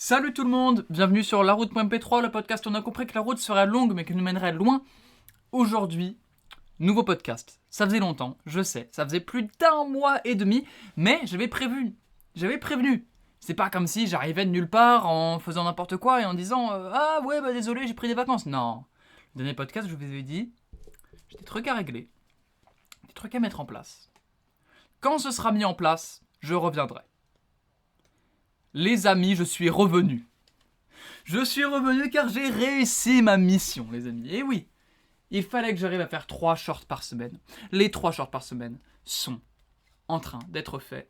Salut tout le monde, bienvenue sur La Route.mp3, le podcast où on a compris que la route serait longue mais qu'elle nous mènerait loin. Aujourd'hui, nouveau podcast. Ça faisait longtemps, je sais, ça faisait plus d'1 mois et demi, mais j'avais prévenu. C'est pas comme si j'arrivais de nulle part en faisant n'importe quoi et en disant ah ouais bah désolé j'ai pris des vacances. Non, le dernier podcast je vous avais dit, j'ai des trucs à régler, des trucs à mettre en place. Quand ce sera mis en place, je reviendrai. Les amis, je suis revenu. Je suis revenu car j'ai réussi ma mission, les amis. Et oui, il fallait que j'arrive à faire 3 shorts par semaine. Les 3 shorts par semaine sont en train d'être faits.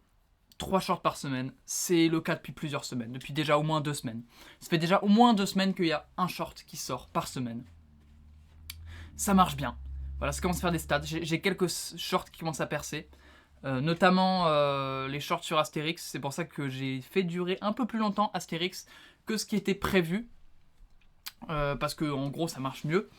3 shorts par semaine, c'est le cas depuis plusieurs semaines, depuis déjà au moins 2 semaines. Ça fait déjà au moins 2 semaines qu'il y a un short qui sort par semaine. Ça marche bien. Voilà, ça commence à faire des stats. J'ai quelques shorts qui commencent à percer. Notamment les shorts sur Astérix. C'est pour ça que j'ai fait durer un peu plus longtemps Astérix que ce qui était prévu. Parce que en gros ça marche mieux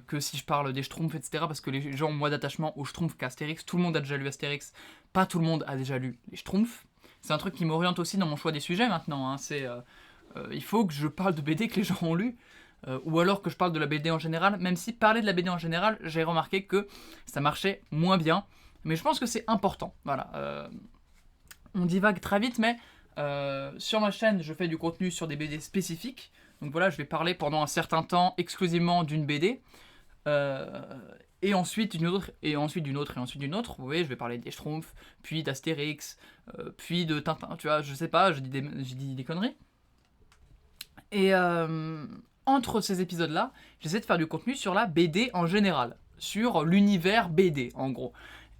que si je parle des Schtroumpfs, etc. Parce que les gens ont moins d'attachement aux Schtroumpfs qu'à Astérix. Tout le monde a déjà lu Astérix. Pas tout le monde a déjà lu les Schtroumpfs. C'est un truc qui m'oriente aussi dans mon choix des sujets maintenant. Hein. Il faut que je parle de BD que les gens ont lu. Ou alors que je parle de la BD en général. Même si parler de la BD en général, j'ai remarqué que ça marchait moins bien. Mais je pense que c'est important. Voilà. On divague très vite, mais sur ma chaîne, je fais du contenu sur des BD spécifiques. Donc voilà, je vais parler pendant un certain temps exclusivement d'une BD. Et ensuite d'une autre, et ensuite d'une autre, et ensuite d'une autre. Vous voyez, je vais parler des Schtroumpfs, puis d'Astérix, puis de Tintin. Tu vois, je sais pas, j'ai dit des conneries. Et entre ces épisodes-là, j'essaie de faire du contenu sur la BD en général. Sur l'univers BD, en gros.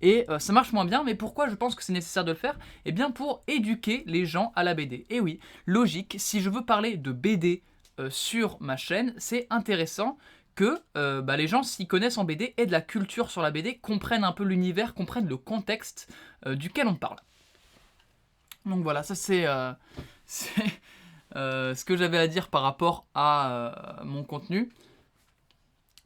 Et ça marche moins bien, mais pourquoi je pense que c'est nécessaire de le faire ? Eh bien pour éduquer les gens à la BD. Et oui, logique, si je veux parler de BD sur ma chaîne, c'est intéressant que les gens s'y connaissent en BD, aient de la culture sur la BD, comprennent un peu l'univers, comprennent le contexte duquel on parle. Donc voilà, ça c'est ce que j'avais à dire par rapport à mon contenu.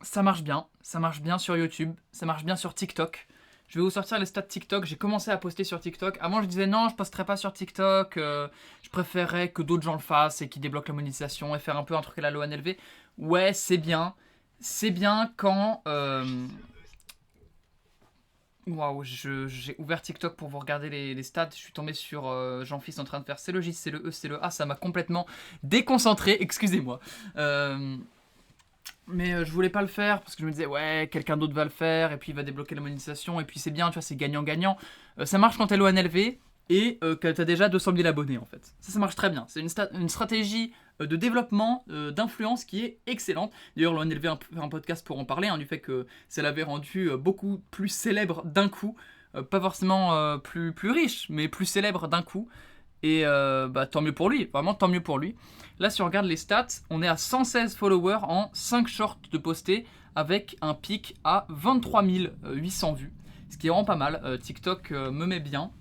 Ça marche bien sur YouTube, ça marche bien sur TikTok. Je vais vous sortir les stats TikTok. J'ai commencé à poster sur TikTok. Avant, je disais non, je posterai pas sur TikTok. Je préférerais que d'autres gens le fassent et qu'ils débloquent la monétisation et faire un peu un truc à la LONLV. Ouais, c'est bien. C'est bien quand. Waouh, j'ai ouvert TikTok pour vous regarder les stats. Je suis tombé sur Jean-Fils en train de faire c'est le J, c'est le E, c'est le A. Ça m'a complètement déconcentré. Excusez-moi. Mais je voulais pas le faire parce que je me disais ouais quelqu'un d'autre va le faire et puis il va débloquer la monétisation et puis c'est bien tu vois c'est gagnant-gagnant. Ça marche quand t'es LONLV et que t'as déjà 200 000 abonnés en fait. Ça marche très bien. C'est une stratégie de développement d'influence qui est excellente. D'ailleurs l'ONLV a un podcast pour en parler du fait que ça l'avait rendu beaucoup plus célèbre d'un coup. Pas forcément plus riche mais plus célèbre d'un coup. Et tant mieux pour lui, vraiment tant mieux pour lui. Là, si on regarde les stats, on est à 116 followers en 5 shorts de postés avec un pic à 23 800 vues. Ce qui est vraiment pas mal. TikTok me met bien.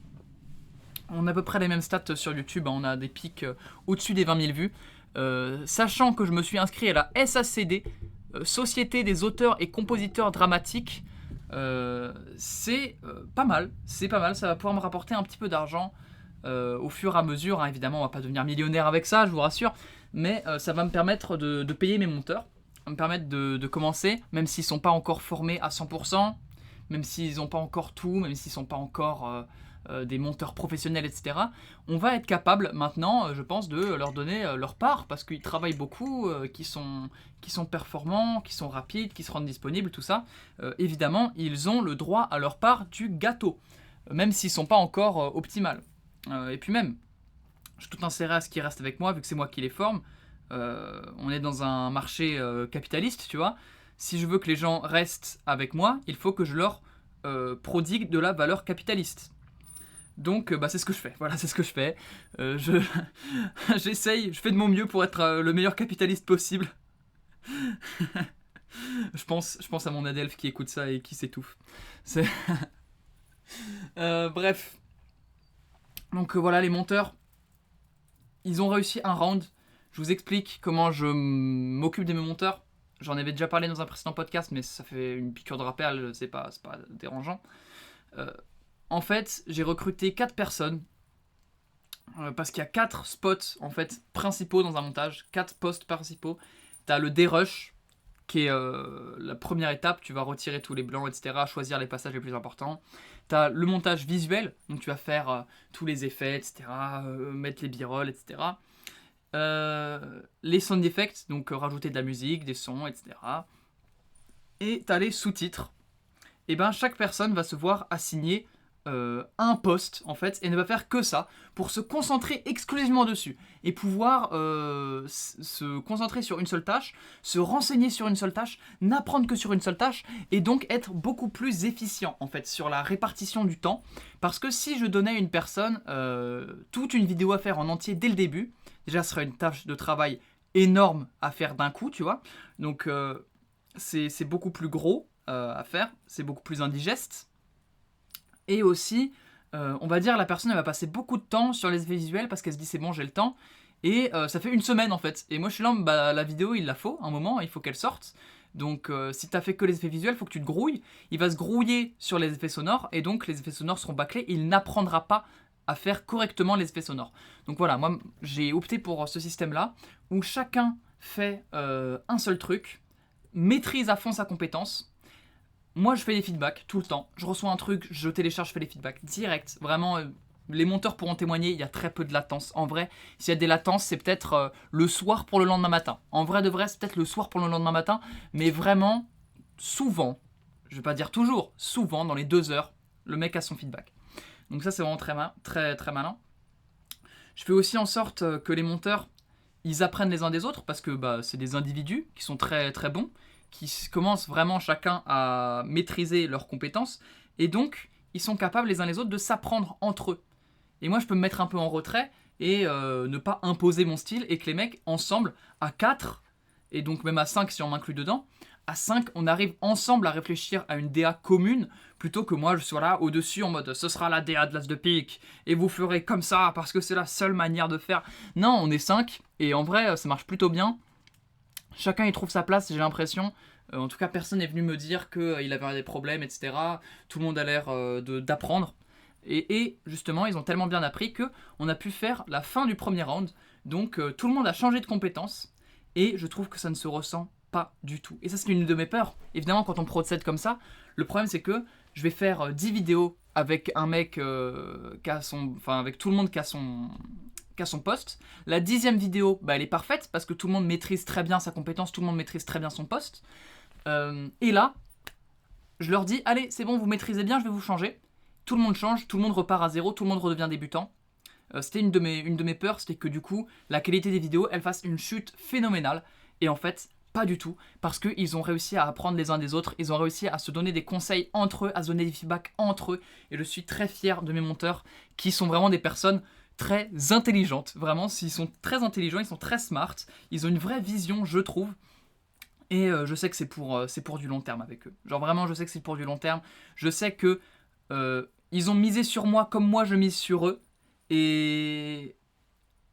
On a à peu près les mêmes stats sur YouTube. On a des pics au-dessus des 20 000 vues. Sachant que je me suis inscrit à la SACD, Société des auteurs et compositeurs dramatiques. C'est pas mal. C'est pas mal. Ça va pouvoir me rapporter un petit peu d'argent. Au fur et à mesure, évidemment on va pas devenir millionnaire avec ça, je vous rassure, mais ça va me permettre de payer mes monteurs, ça va me permettre de commencer, même s'ils sont pas encore formés à 100%, même s'ils n'ont pas encore tout, même s'ils sont pas encore des monteurs professionnels, etc. On va être capable maintenant, je pense, de leur donner leur part, parce qu'ils travaillent beaucoup, qui sont performants, qui sont rapides, qui se rendent disponibles, tout ça. Évidemment, ils ont le droit à leur part du gâteau, même s'ils sont pas encore optimales. Et puis même, j'ai tout intérêt à ce qu'ils restent avec moi, vu que c'est moi qui les forme. On est dans un marché capitaliste, tu vois. Si je veux que les gens restent avec moi, il faut que je leur prodigue de la valeur capitaliste. Donc, c'est ce que je fais. Voilà, c'est ce que je fais. J'essaye, je fais de mon mieux pour être le meilleur capitaliste possible. je pense à mon Adelph qui écoute ça et qui s'étouffe. Bref. Donc voilà, les monteurs, ils ont réussi un round. Je vous explique comment je m'occupe de mes monteurs. J'en avais déjà parlé dans un précédent podcast, mais ça fait une piqûre de rappel, c'est pas dérangeant. En fait, j'ai recruté 4 personnes parce qu'il y a 4 spots en fait principaux dans un montage, 4 posts principaux. T'as le dérush qui est la première étape, tu vas retirer tous les blancs, etc., choisir les passages les plus importants. T'as le montage visuel, donc tu vas faire tous les effets, etc., mettre les b-rolls, etc. Les sound effects, donc rajouter de la musique, des sons, etc. Et t'as les sous-titres. Et ben chaque personne va se voir assigner un poste en fait et ne va faire que ça pour se concentrer exclusivement dessus et pouvoir se concentrer sur une seule tâche, se renseigner sur une seule tâche, n'apprendre que sur une seule tâche et donc être beaucoup plus efficient en fait sur la répartition du temps, parce que si je donnais à une personne toute une vidéo à faire en entier dès le début, déjà ce serait une tâche de travail énorme à faire d'un coup, tu vois, donc c'est beaucoup plus gros à faire, c'est beaucoup plus indigeste. Et aussi, on va dire, la personne elle va passer beaucoup de temps sur les effets visuels parce qu'elle se dit c'est bon, j'ai le temps. Et ça fait une semaine en fait. Et moi je suis là, bah, la vidéo il la faut, un moment, il faut qu'elle sorte. Donc si t'as fait que les effets visuels, il faut que tu te grouilles. Il va se grouiller sur les effets sonores et donc les effets sonores seront bâclés. Il n'apprendra pas à faire correctement les effets sonores. Donc voilà, moi j'ai opté pour ce système-là où chacun fait un seul truc, maîtrise à fond sa compétence. Moi, je fais des feedbacks tout le temps. Je reçois un truc, je télécharge, je fais des feedbacks direct. Vraiment, les monteurs pourront témoigner, il y a très peu de latence. En vrai, s'il y a des latences, c'est peut-être le soir pour le lendemain matin. En vrai de vrai, c'est peut-être le soir pour le lendemain matin. Mais vraiment, souvent, je vais pas dire toujours, souvent, dans les 2 heures, le mec a son feedback. Donc ça, c'est vraiment très, très malin. Je fais aussi en sorte que les monteurs, ils apprennent les uns des autres, parce que bah, c'est des individus qui sont très, très bons, qui commencent vraiment chacun à maîtriser leurs compétences, et donc ils sont capables les uns les autres de s'apprendre entre eux. Et moi je peux me mettre un peu en retrait et ne pas imposer mon style, et que les mecs ensemble, à 4, et donc même à 5 si on m'inclut dedans, à 5 on arrive ensemble à réfléchir à une DA commune, plutôt que moi je sois là au-dessus en mode ce sera la DA de l'As de pique, et vous ferez comme ça parce que c'est la seule manière de faire. Non, on est 5, et en vrai ça marche plutôt bien. Chacun y trouve sa place, j'ai l'impression. En tout cas, personne n'est venu me dire qu'il avait des problèmes, etc. Tout le monde a l'air d'apprendre. Et justement, ils ont tellement bien appris qu'on a pu faire la fin du premier round. Donc tout le monde a changé de compétence. Et je trouve que ça ne se ressent pas du tout. Et ça, c'est une de mes peurs. Évidemment, quand on procède comme ça, le problème, c'est que je vais faire 10 vidéos avec un mec qui a son... Enfin, avec tout le monde qui a son poste. La 10e vidéo, bah, elle est parfaite parce que tout le monde maîtrise très bien sa compétence, tout le monde maîtrise très bien son poste. Et là, je leur dis, allez, c'est bon, vous maîtrisez bien, je vais vous changer. Tout le monde change, tout le monde repart à zéro, tout le monde redevient débutant. C'était une de mes peurs, c'était que du coup, la qualité des vidéos, elle fasse une chute phénoménale. Et en fait, pas du tout, parce qu'ils ont réussi à apprendre les uns des autres, ils ont réussi à se donner des conseils entre eux, à se donner des feedbacks entre eux. Et je suis très fier de mes monteurs, qui sont vraiment des personnes très intelligentes. Vraiment, ils sont très intelligents, ils sont très smart, ils ont une vraie vision, je trouve. Et je sais que c'est pour du long terme avec eux. Genre vraiment, je sais que c'est pour du long terme. Je sais que ils ont misé sur moi comme moi je mise sur eux. Et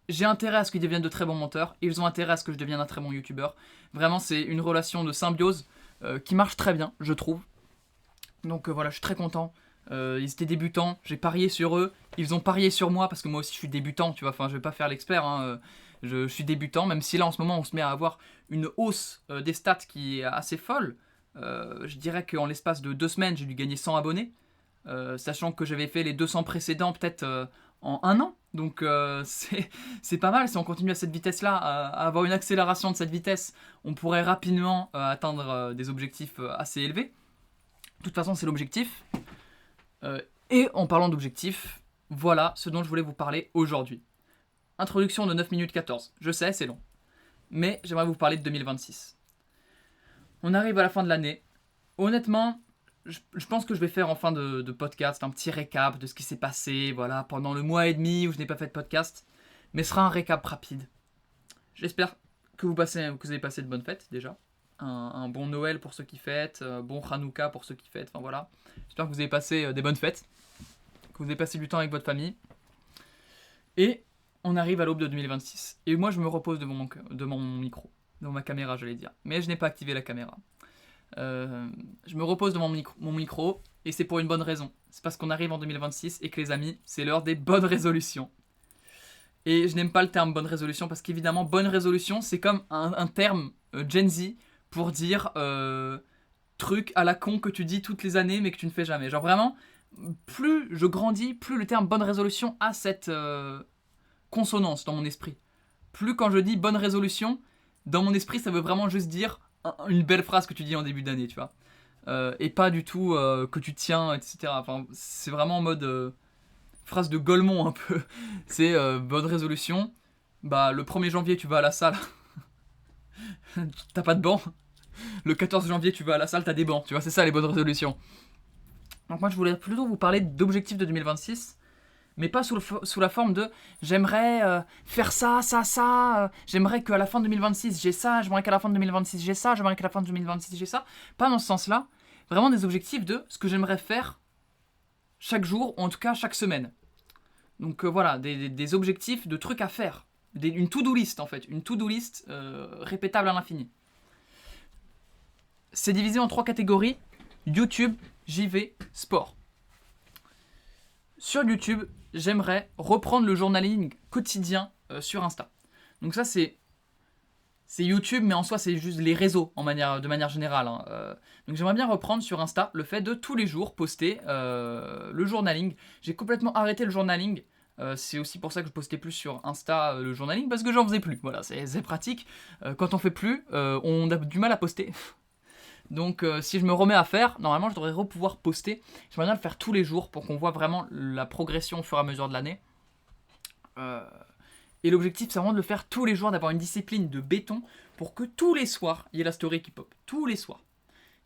j'ai intérêt à ce qu'ils deviennent de très bons monteurs. Et ils ont intérêt à ce que je devienne un très bon youtubeur. Vraiment, c'est une relation de symbiose qui marche très bien, je trouve. Donc voilà, je suis très content. Ils étaient débutants, j'ai parié sur eux. Ils ont parié sur moi parce que moi aussi je suis débutant, tu vois. Enfin, je vais pas faire l'expert, hein. Je suis débutant, même si là en ce moment on se met à avoir une hausse des stats qui est assez folle. Je dirais qu'en l'espace de 2 semaines, j'ai dû gagner 100 abonnés. Sachant que j'avais fait les 200 précédents peut-être en 1 an. Donc c'est pas mal. Si on continue à cette vitesse-là, à avoir une accélération de cette vitesse, on pourrait rapidement atteindre des objectifs assez élevés. De toute façon, c'est l'objectif. Et en parlant d'objectifs, voilà ce dont je voulais vous parler aujourd'hui. Introduction de 9 minutes 14. Je sais, c'est long. Mais j'aimerais vous parler de 2026. On arrive à la fin de l'année. Honnêtement, je pense que je vais faire en fin de podcast un petit récap de ce qui s'est passé voilà, pendant le mois et demi où je n'ai pas fait de podcast. Mais ce sera un récap rapide. J'espère que vous avez passé de bonnes fêtes déjà. Un bon Noël pour ceux qui fêtent, bon Hanouka pour ceux qui fêtent, enfin voilà. J'espère que vous avez passé des bonnes fêtes, que vous avez passé du temps avec votre famille. Et on arrive à l'aube de 2026. Et moi je me repose devant mon micro, devant ma caméra j'allais dire. Mais je n'ai pas activé la caméra. Je me repose devant mon micro et c'est pour une bonne raison. C'est parce qu'on arrive en 2026 et que les amis, c'est l'heure des bonnes résolutions. Et je n'aime pas le terme bonne résolution parce qu'évidemment, bonne résolution, c'est comme un terme Gen Z pour dire truc à la con que tu dis toutes les années mais que tu ne fais jamais. Genre vraiment, plus je grandis, plus le terme bonne résolution a cette consonance dans mon esprit. Plus quand je dis bonne résolution, dans mon esprit, ça veut vraiment juste dire une belle phrase que tu dis en début d'année, tu vois. Et pas du tout que tu tiens, etc. Enfin, c'est vraiment en mode phrase de Golemont un peu. C'est bonne résolution. Bah, le 1er janvier, tu vas à la salle. T'as pas de banc. Le 14 janvier, tu vas à la salle, t'as des bancs. Tu vois, c'est ça les bonnes résolutions. Donc moi, je voulais plutôt vous parler d'objectifs de 2026. Mais pas sous la forme de j'aimerais faire ça, j'aimerais qu'à la fin de 2026 j'ai ça, j'aimerais qu'à la fin de 2026 j'ai ça, j'aimerais qu'à la fin de 2026 j'ai ça. Pas dans ce sens-là. Vraiment des objectifs de ce que j'aimerais faire chaque jour, ou en tout cas chaque semaine. Donc voilà, des objectifs de trucs à faire. Une to-do list en fait, une to-do list répétable à l'infini. C'est divisé en 3 catégories, YouTube, JV, sport. Sur YouTube, j'aimerais reprendre le journaling quotidien sur Insta. Donc ça c'est YouTube, mais en soi c'est juste les réseaux de manière générale. Donc j'aimerais bien reprendre sur Insta le fait de tous les jours poster le journaling. J'ai complètement arrêté le journaling. C'est aussi pour ça que je postais plus sur Insta le journaling, parce que j'en faisais plus. Voilà, c'est pratique. Quand on fait plus, on a du mal à poster. Donc si je me remets à faire, normalement je devrais pouvoir poster. J'aimerais bien le faire tous les jours pour qu'on voit vraiment la progression au fur et à mesure de l'année. Et l'objectif c'est vraiment de le faire tous les jours, d'avoir une discipline de béton pour que tous les soirs il y ait la story qui pop. Tous les soirs.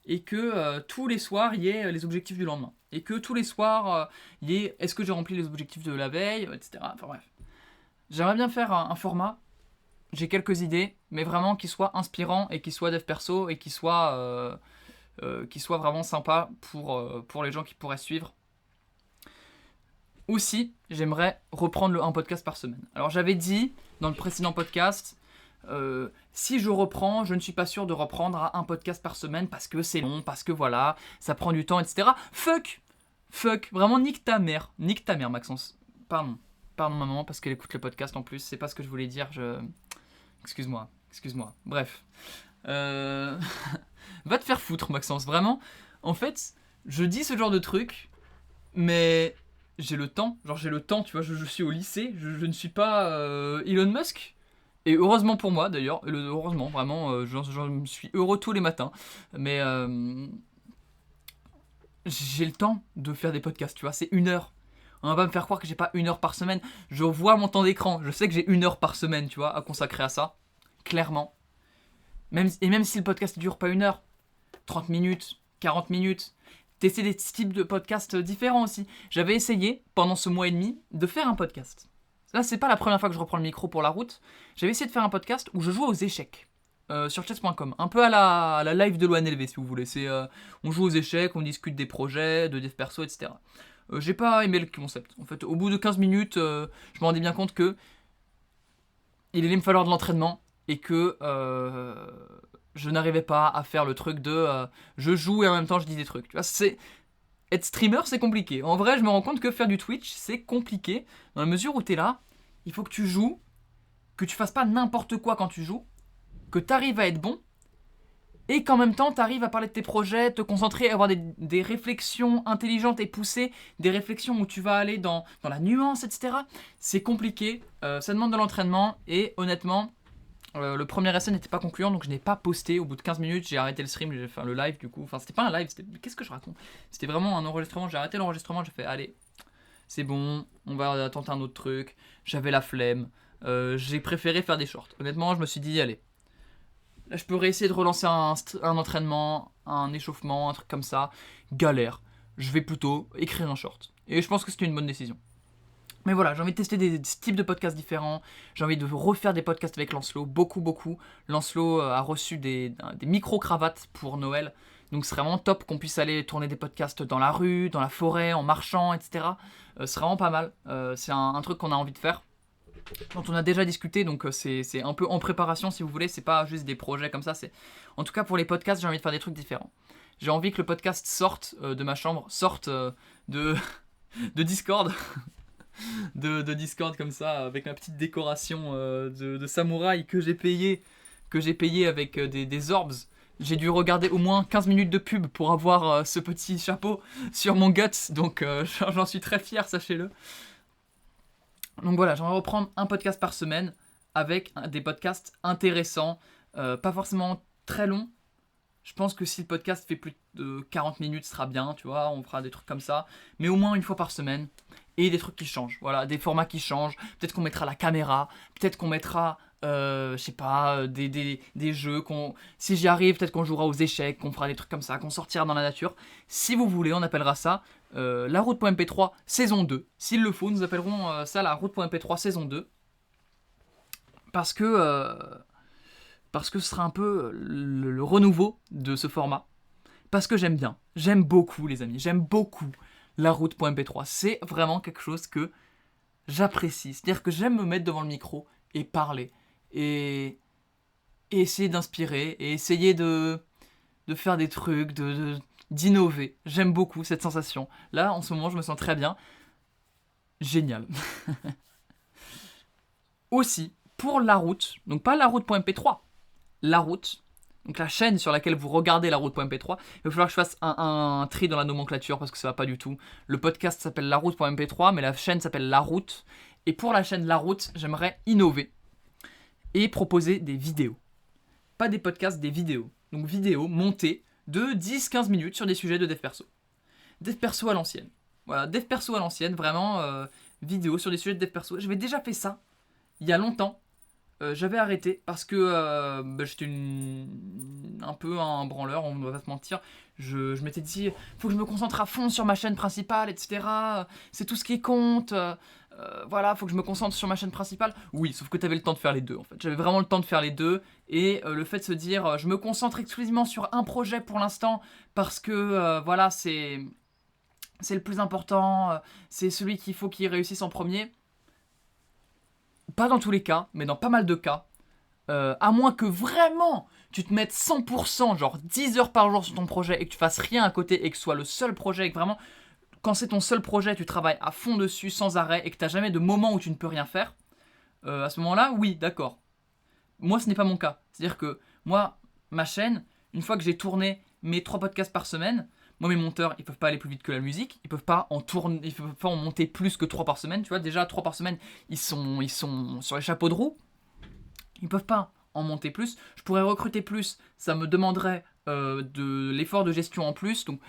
Et que tous les soirs il y ait les objectifs du lendemain. Et que tous les soirs il y ait est-ce que j'ai rempli les objectifs de la veille, etc. Enfin bref. J'aimerais bien faire un format. J'ai quelques idées, mais vraiment qui soit inspirant et qui soit dev perso et qui soit vraiment sympa pour les gens qui pourraient suivre. Aussi, j'aimerais reprendre un podcast par semaine. Alors j'avais dit dans le précédent podcast, si je reprends, je ne suis pas sûr de reprendre à un podcast par semaine parce que c'est long, parce que voilà, ça prend du temps, etc. Fuck, vraiment nique ta mère Maxence. Pardon maman parce qu'elle écoute le podcast en plus, c'est pas ce que je voulais dire, Excuse-moi. Bref. Va te faire foutre, Maxence. Vraiment. En fait, je dis ce genre de truc, mais j'ai le temps. Genre, j'ai le temps, tu vois. Je suis au lycée. Je ne suis pas Elon Musk. Et heureusement pour moi, d'ailleurs. Heureusement, vraiment. J'en suis heureux tous les matins. Mais j'ai le temps de faire des podcasts, tu vois. C'est 1 heure. On va pas me faire croire que j'ai pas 1 heure par semaine. Je vois mon temps d'écran. Je sais que j'ai 1 heure par semaine, tu vois, à consacrer à ça. Clairement. Même si le podcast dure pas 1 heure, 30 minutes, 40 minutes, tester des types de podcasts différents aussi. J'avais essayé, pendant ce mois et demi, de faire un podcast. Là, c'est pas la première fois que je reprends le micro pour la route. J'avais essayé de faire un podcast où je joue aux échecs. Sur chess.com. Un peu à la live de l'ONLV, si vous voulez. On joue aux échecs, on discute des projets, de dev perso, etc. J'ai pas aimé le concept. En fait, au bout de 15 minutes, je me rendais bien compte que il allait me falloir de l'entraînement et que je n'arrivais pas à faire le truc de je joue et en même temps je dis des trucs. Tu vois, être streamer, c'est compliqué. En vrai, je me rends compte que faire du Twitch, c'est compliqué dans la mesure où t'es là, il faut que tu joues, que tu fasses pas n'importe quoi quand tu joues, que t'arrives à être bon. Et qu'en même temps, tu arrives à parler de tes projets, te concentrer, avoir des réflexions intelligentes et poussées, des réflexions où tu vas aller dans la nuance, etc. C'est compliqué, ça demande de l'entraînement, et honnêtement, le premier essai n'était pas concluant, donc je n'ai pas posté. Au bout de 15 minutes, j'ai arrêté le stream, j'ai fait le live du coup. Enfin, c'était pas un live, qu'est-ce que je raconte ? C'était vraiment un enregistrement, j'ai arrêté l'enregistrement, j'ai fait, allez, c'est bon, on va tenter un autre truc. J'avais la flemme, j'ai préféré faire des shorts. Honnêtement, je me suis dit, allez. Là, je peux réessayer de relancer un entraînement, un échauffement, un truc comme ça. Galère. Je vais plutôt écrire un short. Et je pense que c'était une bonne décision. Mais voilà, j'ai envie de tester des types de podcasts différents. J'ai envie de refaire des podcasts avec Lancelot. Beaucoup. Lancelot a reçu des micro-cravates pour Noël. Donc, ce serait vraiment top qu'on puisse aller tourner des podcasts dans la rue, dans la forêt, en marchant, etc. Ce serait vraiment pas mal. C'est un truc qu'on a envie de faire, dont on a déjà discuté, donc c'est un peu en préparation si vous voulez, c'est pas juste des projets comme ça, en tout cas pour les podcasts j'ai envie de faire des trucs différents. J'ai envie que le podcast sorte de ma chambre, sorte de Discord de Discord comme ça, avec ma petite décoration de samouraï que j'ai payé avec des orbs. J'ai dû regarder au moins 15 minutes de pub pour avoir ce petit chapeau sur mon guts, donc j'en suis très fier, sachez-le. Donc voilà, j'aimerais reprendre un podcast par semaine avec des podcasts intéressants, pas forcément très longs. Je pense que si le podcast fait plus de 40 minutes, ce sera bien, tu vois, on fera des trucs comme ça, mais au moins une fois par semaine, et des trucs qui changent, voilà, des formats qui changent, peut-être qu'on mettra la caméra, peut-être qu'on mettra, je sais pas, des jeux, si j'y arrive, peut-être qu'on jouera aux échecs, qu'on fera des trucs comme ça, qu'on sortira dans la nature. Si vous voulez, on appellera ça la route.mp3 saison 2. S'il le faut, nous appellerons ça la route.mp3 saison 2. Parce que ce sera un peu le renouveau de ce format. Parce que j'aime bien. J'aime beaucoup, les amis. J'aime beaucoup la route.mp3. C'est vraiment quelque chose que j'apprécie. C'est-à-dire que j'aime me mettre devant le micro et parler. Et essayer d'inspirer. Et essayer de faire des trucs, d'innover. J'aime beaucoup cette sensation. Là, en ce moment, je me sens très bien. Génial. Aussi, pour la route, donc pas la route.mp3, la route, donc la chaîne sur laquelle vous regardez la route.mp3, il va falloir que je fasse un tri dans la nomenclature parce que ça va pas du tout. Le podcast s'appelle la route.mp3, mais la chaîne s'appelle la route. Et pour la chaîne la route, j'aimerais innover et proposer des vidéos. Pas des podcasts, des vidéos. Donc vidéos montées de 10-15 minutes sur des sujets de dev perso. Dev perso à l'ancienne. Voilà, dev perso à l'ancienne, vraiment vidéo sur des sujets de dev perso. J'avais déjà fait ça il y a longtemps. J'avais arrêté parce que j'étais un peu un branleur, on ne va pas se mentir. Je m'étais dit, faut que je me concentre à fond sur ma chaîne principale, etc. C'est tout ce qui compte. Voilà, faut que je me concentre sur ma chaîne principale. Oui, sauf que tu avais le temps de faire les deux en fait. J'avais vraiment le temps de faire les deux. Et le fait de se dire, je me concentre exclusivement sur un projet pour l'instant parce que voilà, c'est le plus important. C'est celui qu'il faut qu'il réussisse en premier. Pas dans tous les cas, mais dans pas mal de cas, à moins que vraiment tu te mettes 100%, genre 10 heures par jour sur ton projet et que tu fasses rien à côté et que ce soit le seul projet et que vraiment, quand c'est ton seul projet, tu travailles à fond dessus sans arrêt et que tu n'as jamais de moment où tu ne peux rien faire, à ce moment-là, oui, d'accord. Moi, ce n'est pas mon cas. C'est-à-dire que moi, ma chaîne, une fois que j'ai tourné mes 3 podcasts par semaine, moi, mes monteurs, ils peuvent pas aller plus vite que la musique. Ils peuvent pas en monter plus que 3 par semaine. Tu vois, déjà 3 par semaine, ils sont sur les chapeaux de roue. Ils peuvent pas en monter plus. Je pourrais recruter plus. Ça me demanderait de l'effort de gestion en plus. Donc,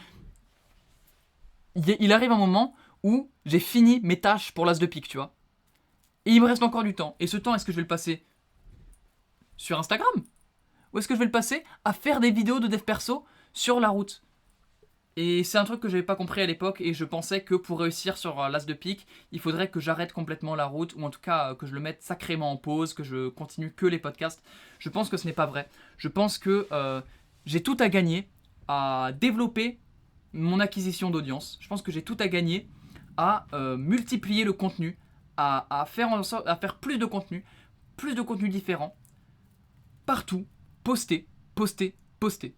il arrive un moment où j'ai fini mes tâches pour l'as de pique, tu vois. Et il me reste encore du temps. Et ce temps, est-ce que je vais le passer sur Instagram? Ou est-ce que je vais le passer à faire des vidéos de dev perso sur la route? Et c'est un truc que j'avais pas compris à l'époque et je pensais que pour réussir sur l'as de pique, il faudrait que j'arrête complètement la route ou en tout cas que je le mette sacrément en pause, que je continue que les podcasts. Je pense que ce n'est pas vrai. Je pense que j'ai tout à gagner à développer mon acquisition d'audience. Je pense que j'ai tout à gagner à multiplier le contenu, à faire plus de contenu différent, partout, poster, poster, poster.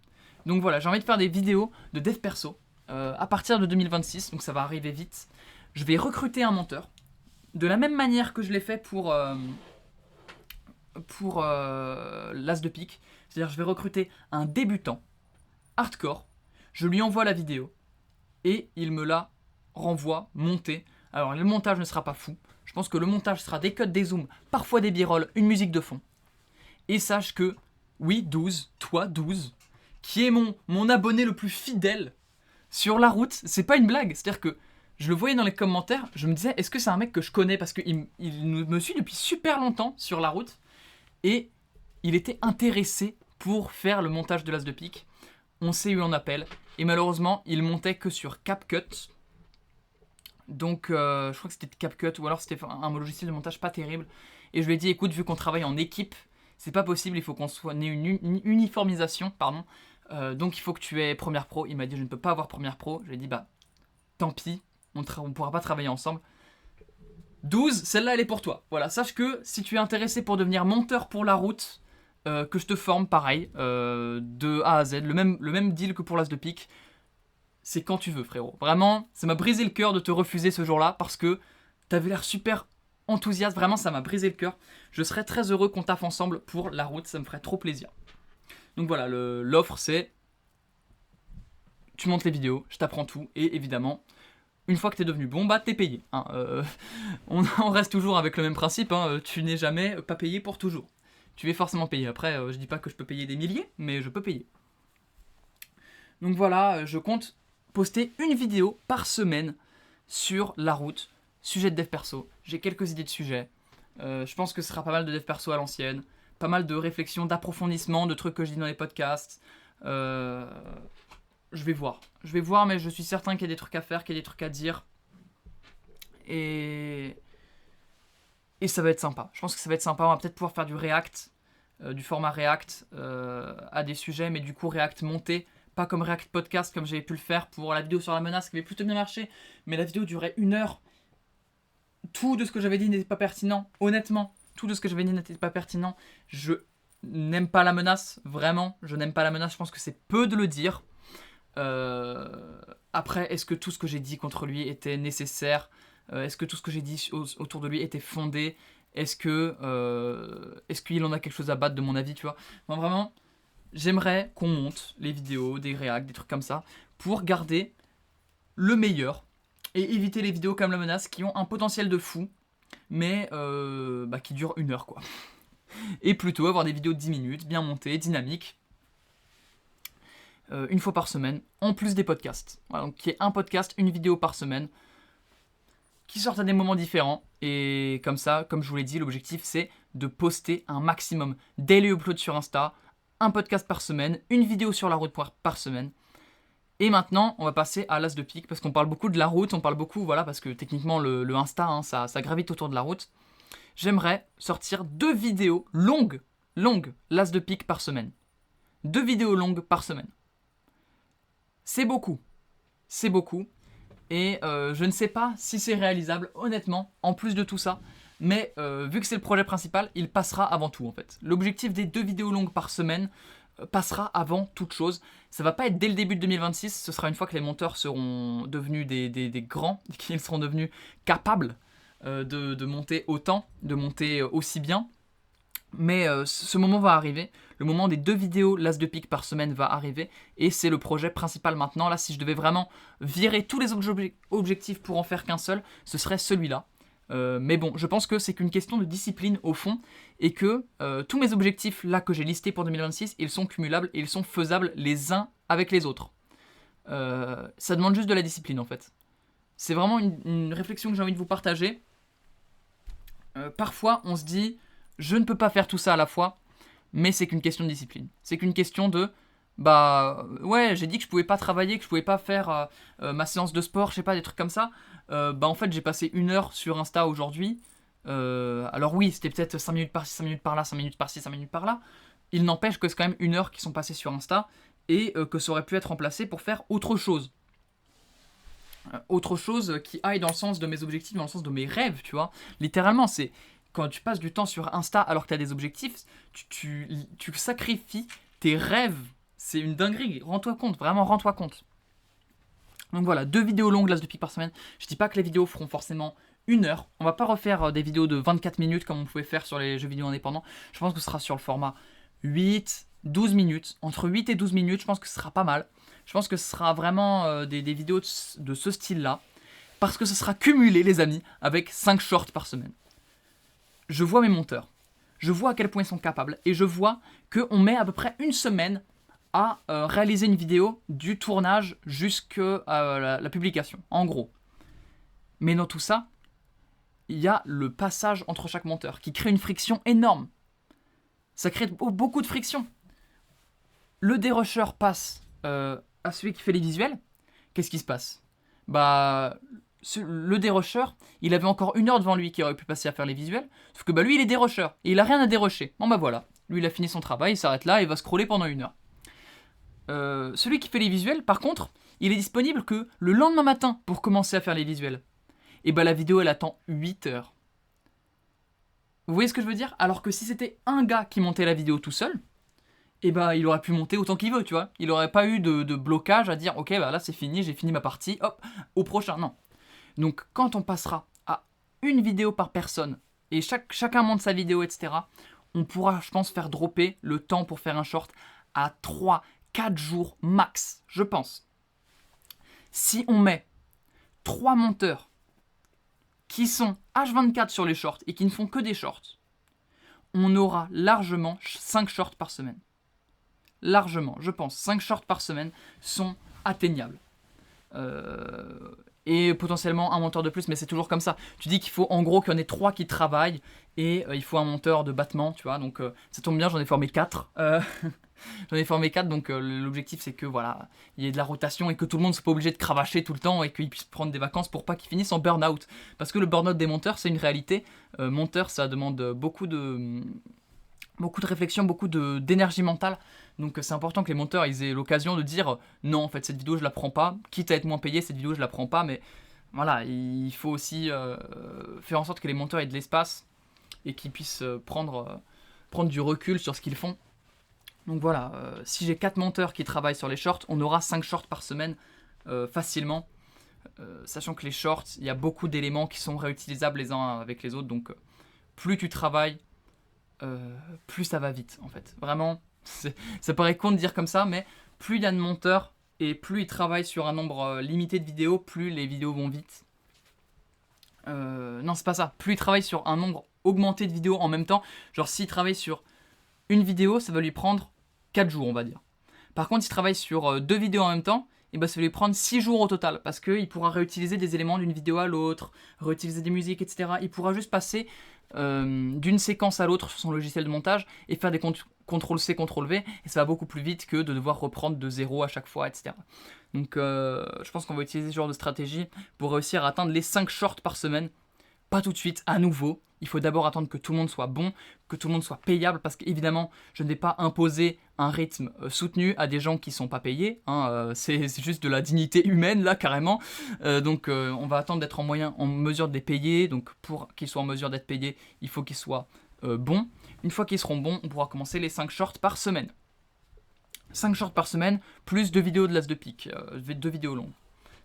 Donc voilà, j'ai envie de faire des vidéos de dev perso à partir de 2026, donc ça va arriver vite. Je vais recruter un monteur, de la même manière que je l'ai fait pour l'as de pique. C'est-à-dire je vais recruter un débutant, hardcore, je lui envoie la vidéo, et il me la renvoie montée. Alors le montage ne sera pas fou, je pense que le montage sera des cuts, des zooms, parfois des b-rolls, une musique de fond. Et sache que, oui, 12, toi 12, qui est mon abonné le plus fidèle sur la route, c'est pas une blague. C'est-à-dire que je le voyais dans les commentaires, je me disais, est-ce que c'est un mec que je connais? Parce qu'il me suit depuis super longtemps sur la route. Et il était intéressé pour faire le montage de l'as de pique. On sait où on appelle. Et malheureusement, il montait que sur CapCut. Donc, je crois que c'était CapCut ou alors c'était un logiciel de montage pas terrible. Et je lui ai dit, écoute, vu qu'on travaille en équipe, c'est pas possible, il faut qu'on ait une uniformisation, pardon. Donc il faut que tu aies Premiere Pro. Il m'a dit je ne peux pas avoir Premiere Pro. Je lui ai dit bah tant pis, on ne pourra pas travailler ensemble. 12, celle-là elle est pour toi. Voilà, sache que si tu es intéressé pour devenir monteur pour la route, que je te forme pareil, de A à Z, le même deal que pour l'as de pique, c'est quand tu veux frérot. Vraiment, ça m'a brisé le cœur de te refuser ce jour-là parce que T'avais l'air super enthousiaste, vraiment ça m'a brisé le cœur. Je serais très heureux qu'on taffe ensemble pour la route, ça me ferait trop plaisir. Donc voilà, l'offre c'est, tu montes les vidéos, je t'apprends tout, et évidemment, une fois que t'es devenu bon, bah t'es payé. Hein. On reste toujours avec le même principe, hein, tu n'es jamais pas payé pour toujours. Tu es forcément payé. Après, je dis pas que je peux payer des milliers, mais je peux payer. Donc voilà, je compte poster une vidéo par semaine sur la route, sujet de dev perso. J'ai quelques idées de sujets. Je pense que ce sera pas mal de dev perso à l'ancienne, pas mal de réflexions, d'approfondissement, de trucs que je dis dans les podcasts. Je vais voir, mais je suis certain qu'il y a des trucs à faire, qu'il y a des trucs à dire. Et ça va être sympa. Je pense que ça va être sympa. On va peut-être pouvoir faire du React, du format React à des sujets, mais du coup React monté. Pas comme React Podcast, comme j'avais pu le faire pour la vidéo sur la menace, qui avait plutôt bien marché. Mais la vidéo durait 1 heure. Tout de ce que j'avais dit n'était pas pertinent. Honnêtement, tout de ce que j'avais dit n'était pas pertinent. Je n'aime pas la menace. Vraiment, je n'aime pas la menace. Je pense que c'est peu de le dire. Après, est-ce que tout ce que j'ai dit contre lui était nécessaire ? Est-ce que tout ce que j'ai dit autour de lui était fondé ? Est-ce qu'il en a quelque chose à battre de mon avis, tu vois ? Enfin, vraiment, j'aimerais qu'on monte les vidéos, des réacs, des trucs comme ça, pour garder le meilleur et éviter les vidéos comme la menace qui ont un potentiel de fou, mais qui durent 1 heure, quoi. Et plutôt avoir des vidéos de 10 minutes, bien montées, dynamiques, une fois par semaine, en plus des podcasts. Voilà, donc qu'il y ait un podcast, une vidéo par semaine, qui sortent à des moments différents. Et comme ça, comme je vous l'ai dit, l'objectif c'est de poster un maximum. Daily upload sur Insta, un podcast par semaine, une vidéo sur la route par semaine. Et maintenant, on va passer à l'as de pique, parce qu'on parle beaucoup de la route, on parle beaucoup, voilà, parce que techniquement le Insta, hein, ça gravite autour de la route. J'aimerais sortir 2 vidéos longues, l'as de pique par semaine. 2 vidéos longues par semaine. C'est beaucoup. Et je ne sais pas si c'est réalisable, honnêtement, en plus de tout ça. Mais vu que c'est le projet principal, il passera avant tout, en fait. L'objectif des 2 vidéos longues par semaine passera avant toute chose. Ça va pas être dès le début de 2026, ce sera une fois que les monteurs seront devenus des grands, qu'ils seront devenus capables de monter autant, de monter aussi bien. Mais ce moment va arriver, le moment des 2 vidéos l'as de pique par semaine va arriver, et c'est le projet principal maintenant. Là, si je devais vraiment virer tous les objectifs pour en faire qu'un seul, ce serait celui-là. Mais bon, je pense que c'est qu'une question de discipline au fond, et que tous mes objectifs là que j'ai listés pour 2026, ils sont cumulables et ils sont faisables les uns avec les autres. Ça demande juste de la discipline en fait. C'est vraiment une réflexion que j'ai envie de vous partager. Parfois, on se dit... Je ne peux pas faire tout ça à la fois, mais c'est qu'une question de discipline. C'est qu'une question de, ouais, j'ai dit que je pouvais pas travailler, que je pouvais pas faire ma séance de sport, je sais pas, des trucs comme ça. En fait, j'ai passé 1 heure sur Insta aujourd'hui. Alors oui, c'était peut-être 5 minutes par-ci, 5 minutes par-là, 5 minutes par-ci, 5 minutes par-là. Il n'empêche que c'est quand même 1 heure qui sont passées sur Insta et que ça aurait pu être remplacé pour faire autre chose. Autre chose qui aille dans le sens de mes objectifs, dans le sens de mes rêves, tu vois. Littéralement, c'est... Quand tu passes du temps sur Insta alors que tu as des objectifs, tu sacrifies tes rêves. C'est une dinguerie. Rends-toi compte, vraiment rends-toi compte. Donc voilà, 2 vidéos longues l'as de pique par semaine. Je dis pas que les vidéos feront forcément 1 heure. On va pas refaire des vidéos de 24 minutes comme on pouvait faire sur les jeux vidéo indépendants. Je pense que ce sera sur le format 8, 12 minutes. Entre 8 et 12 minutes, je pense que ce sera pas mal. Je pense que ce sera vraiment des vidéos de ce style-là. Parce que ce sera cumulé, les amis, avec 5 shorts par semaine. Je vois mes monteurs, je vois à quel point ils sont capables, et je vois qu'on met à peu près 1 semaine à réaliser une vidéo du tournage jusqu'à la publication, en gros. Mais dans tout ça, il y a le passage entre chaque monteur qui crée une friction énorme. Ça crée beaucoup de friction. Le dérusher passe à celui qui fait les visuels. Qu'est-ce qui se passe ? Le dérusher, il avait encore 1 heure devant lui qui aurait pu passer à faire les visuels, sauf que lui il est dérusher, et il a rien à dérusher. Bon voilà, lui il a fini son travail, il s'arrête là, et il va scroller pendant 1 heure. Celui qui fait les visuels, par contre, il est disponible que le lendemain matin pour commencer à faire les visuels. Et la vidéo elle attend 8 heures. Vous voyez ce que je veux dire ? Alors que si c'était un gars qui montait la vidéo tout seul, il aurait pu monter autant qu'il veut, tu vois. Il aurait pas eu de blocage à dire, ok, là c'est fini, j'ai fini ma partie, hop, au prochain, non. Donc quand on passera à une vidéo par personne, et chacun monte sa vidéo, etc., on pourra, je pense, faire dropper le temps pour faire un short à 3-4 jours max, je pense. Si on met 3 monteurs qui sont H24 sur les shorts et qui ne font que des shorts, on aura largement 5 shorts par semaine. Largement, je pense, 5 shorts par semaine sont atteignables. Et potentiellement un monteur de plus, mais c'est toujours comme ça. Tu dis qu'il faut en gros qu'il y en ait 3 qui travaillent et il faut un monteur de battement, tu vois. Donc ça tombe bien, j'en ai formé 4. J'en ai formé 4, donc l'objectif c'est que voilà, il y ait de la rotation et que tout le monde ne soit pas obligé de cravacher tout le temps et qu'ils puissent prendre des vacances pour pas qu'ils finissent en burn-out. Parce que le burn-out des monteurs, c'est une réalité. Monteur, ça demande beaucoup de réflexion, beaucoup d'énergie mentale. Donc c'est important que les monteurs ils aient l'occasion de dire non, en fait cette vidéo je la prends pas, quitte à être moins payé, cette vidéo je la prends pas, mais voilà, il faut aussi faire en sorte que les monteurs aient de l'espace et qu'ils puissent prendre du recul sur ce qu'ils font. Donc voilà, si j'ai 4 monteurs qui travaillent sur les shorts, on aura 5 shorts par semaine facilement, sachant que les shorts, il y a beaucoup d'éléments qui sont réutilisables les uns avec les autres, donc plus tu travailles, plus ça va vite en fait. Vraiment, ça paraît con de dire comme ça, mais plus il y a de monteurs et plus ils travaillent sur un nombre limité de vidéos, plus les vidéos vont vite. Non, c'est pas ça. Plus il travaille sur un nombre augmenté de vidéos en même temps, genre s'il travaille sur une vidéo, ça va lui prendre 4 jours, on va dire. Par contre, s'il travaille sur 2 vidéos en même temps, et ça va lui prendre 6 jours au total, parce qu'il pourra réutiliser des éléments d'une vidéo à l'autre, réutiliser des musiques, etc. Il pourra juste passer d'une séquence à l'autre sur son logiciel de montage et faire des CTRL-C, CTRL-V, et ça va beaucoup plus vite que de devoir reprendre de zéro à chaque fois, etc. Donc je pense qu'on va utiliser ce genre de stratégie pour réussir à atteindre les 5 shorts par semaine. Pas tout de suite, à nouveau. Il faut d'abord attendre que tout le monde soit bon, que tout le monde soit payable, parce qu'évidemment, je ne vais pas imposer un rythme soutenu à des gens qui ne sont pas payés. C'est juste de la dignité humaine, là, carrément. Donc, on va attendre d'être en mesure de les payer. Donc, pour qu'ils soient en mesure d'être payés, il faut qu'ils soient bons. Une fois qu'ils seront bons, on pourra commencer les 5 shorts par semaine. 5 shorts par semaine, plus 2 vidéos de l'as de pique, 2 vidéos longues.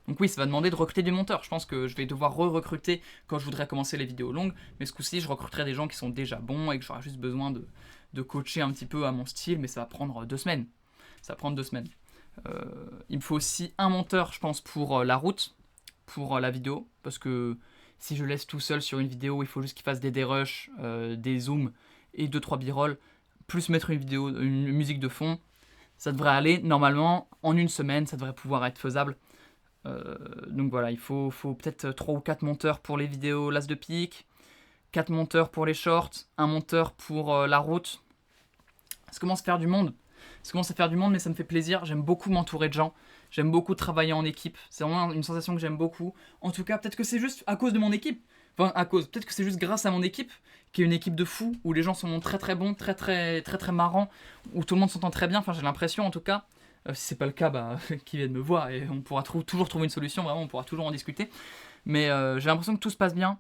Donc oui, ça va demander de recruter des monteurs. Je pense que je vais devoir recruter quand je voudrais commencer les vidéos longues. Mais ce coup-ci, je recruterai des gens qui sont déjà bons et que j'aurai juste besoin de coacher un petit peu à mon style. Mais ça va prendre 2 semaines. Ça va prendre 2 semaines. Il me faut aussi un monteur, je pense, pour la route, pour la vidéo. Parce que si je laisse tout seul sur une vidéo, il faut juste qu'il fasse des dérushs, des zooms et 2-3 b-roll, plus mettre une musique de fond. Ça devrait aller. Normalement, en une semaine, ça devrait pouvoir être faisable. Donc voilà, il faut peut-être 3 ou 4 monteurs pour les vidéos l'as de pique, 4 monteurs pour les shorts, un monteur pour la route. Ça commence à faire du monde. Mais ça me fait plaisir. J'aime beaucoup m'entourer de gens. J'aime beaucoup travailler en équipe. C'est vraiment une sensation que j'aime beaucoup. En tout cas, peut-être que c'est juste à cause de mon équipe. Peut-être que c'est juste grâce à mon équipe, qui est une équipe de fous, où les gens sont très très bons, très très très très marrants, où tout le monde s'entend très bien. Enfin, j'ai l'impression en tout cas. Si c'est pas le cas, qu'ils viennent me voir et on pourra toujours trouver une solution, vraiment, on pourra toujours en discuter. Mais j'ai l'impression que tout se passe bien.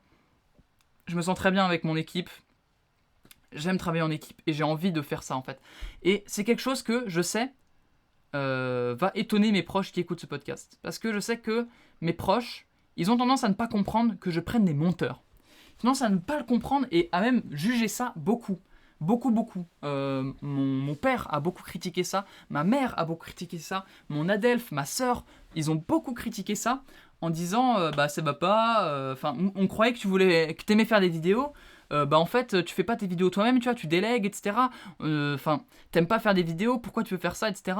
Je me sens très bien avec mon équipe. J'aime travailler en équipe et j'ai envie de faire ça en fait. Et c'est quelque chose que je sais va étonner mes proches qui écoutent ce podcast. Parce que je sais que mes proches, ils ont tendance à ne pas comprendre que je prenne des monteurs. Ils ont tendance à ne pas le comprendre et à même juger ça beaucoup. Beaucoup. Mon père a beaucoup critiqué ça, ma mère a beaucoup critiqué ça, mon adelphe, ma sœur, ils ont beaucoup critiqué ça en disant ça va pas, on croyait que tu aimais faire des vidéos, en fait tu fais pas tes vidéos toi-même, tu vois, tu délègues, etc. T'aimes pas faire des vidéos, pourquoi tu veux faire ça, etc.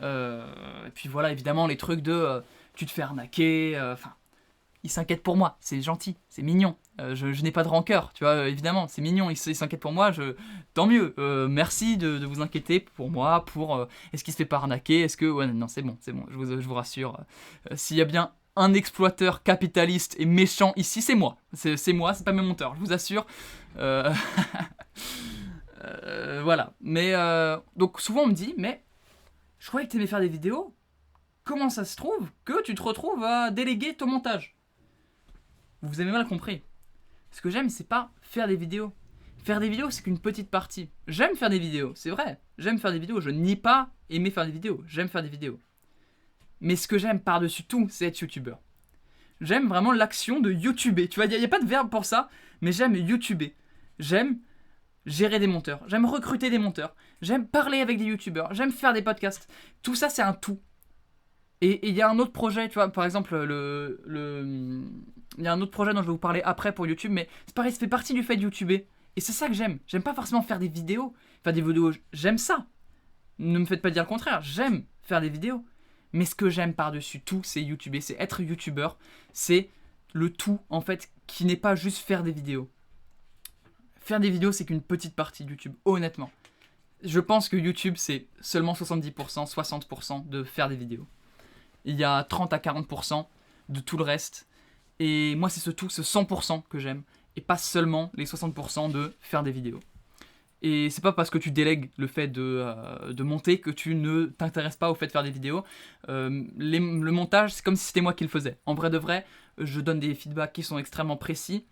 Et puis voilà, évidemment les trucs de tu te fais arnaquer, ils s'inquiètent pour moi, c'est gentil, c'est mignon. Je n'ai pas de rancœur, tu vois, évidemment, c'est mignon, ils s'inquiètent pour moi, tant mieux, merci de vous inquiéter pour moi, est-ce qu'il se fait pas arnaquer, est-ce que, ouais, non, c'est bon, je vous rassure, s'il y a bien un exploiteur capitaliste et méchant ici, c'est moi, c'est moi, c'est pas mes monteurs, je vous assure, voilà, mais, donc souvent on me dit, mais, je croyais que tu aimais faire des vidéos, comment ça se trouve que tu te retrouves à déléguer ton montage ? Vous avez mal compris. Ce que j'aime, c'est pas faire des vidéos. Faire des vidéos, c'est qu'une petite partie. J'aime faire des vidéos, c'est vrai. J'aime faire des vidéos. Je nie pas aimer faire des vidéos. J'aime faire des vidéos. Mais ce que j'aime par-dessus tout, c'est être youtubeur. J'aime vraiment l'action de YouTuber. Tu vois, il n'y a pas de verbe pour ça, mais j'aime YouTuber. J'aime gérer des monteurs. J'aime recruter des monteurs. J'aime parler avec des YouTubeurs. J'aime faire des podcasts. Tout ça, c'est un tout. Et il y a un autre projet, tu vois, par exemple, il y a un autre projet dont je vais vous parler après pour YouTube, mais c'est pareil, ça fait partie du fait de YouTuber. Et c'est ça que j'aime. J'aime pas forcément faire des vidéos. Faire des vidéos, j'aime ça. Ne me faites pas dire le contraire. J'aime faire des vidéos. Mais ce que j'aime par-dessus tout, c'est YouTuber. C'est être YouTubeur. C'est le tout, en fait, qui n'est pas juste faire des vidéos. Faire des vidéos, c'est qu'une petite partie de YouTube, honnêtement. Je pense que YouTube, c'est seulement 70%, 60% de faire des vidéos. Il y a 30 à 40% de tout le reste. Et moi, c'est ce tout, ce 100% que j'aime. Et pas seulement les 60% de faire des vidéos. Et c'est pas parce que tu délègues le fait de monter que tu ne t'intéresses pas au fait de faire des vidéos. Le montage, c'est comme si c'était moi qui le faisais. En vrai de vrai, je donne des feedbacks qui sont extrêmement précis.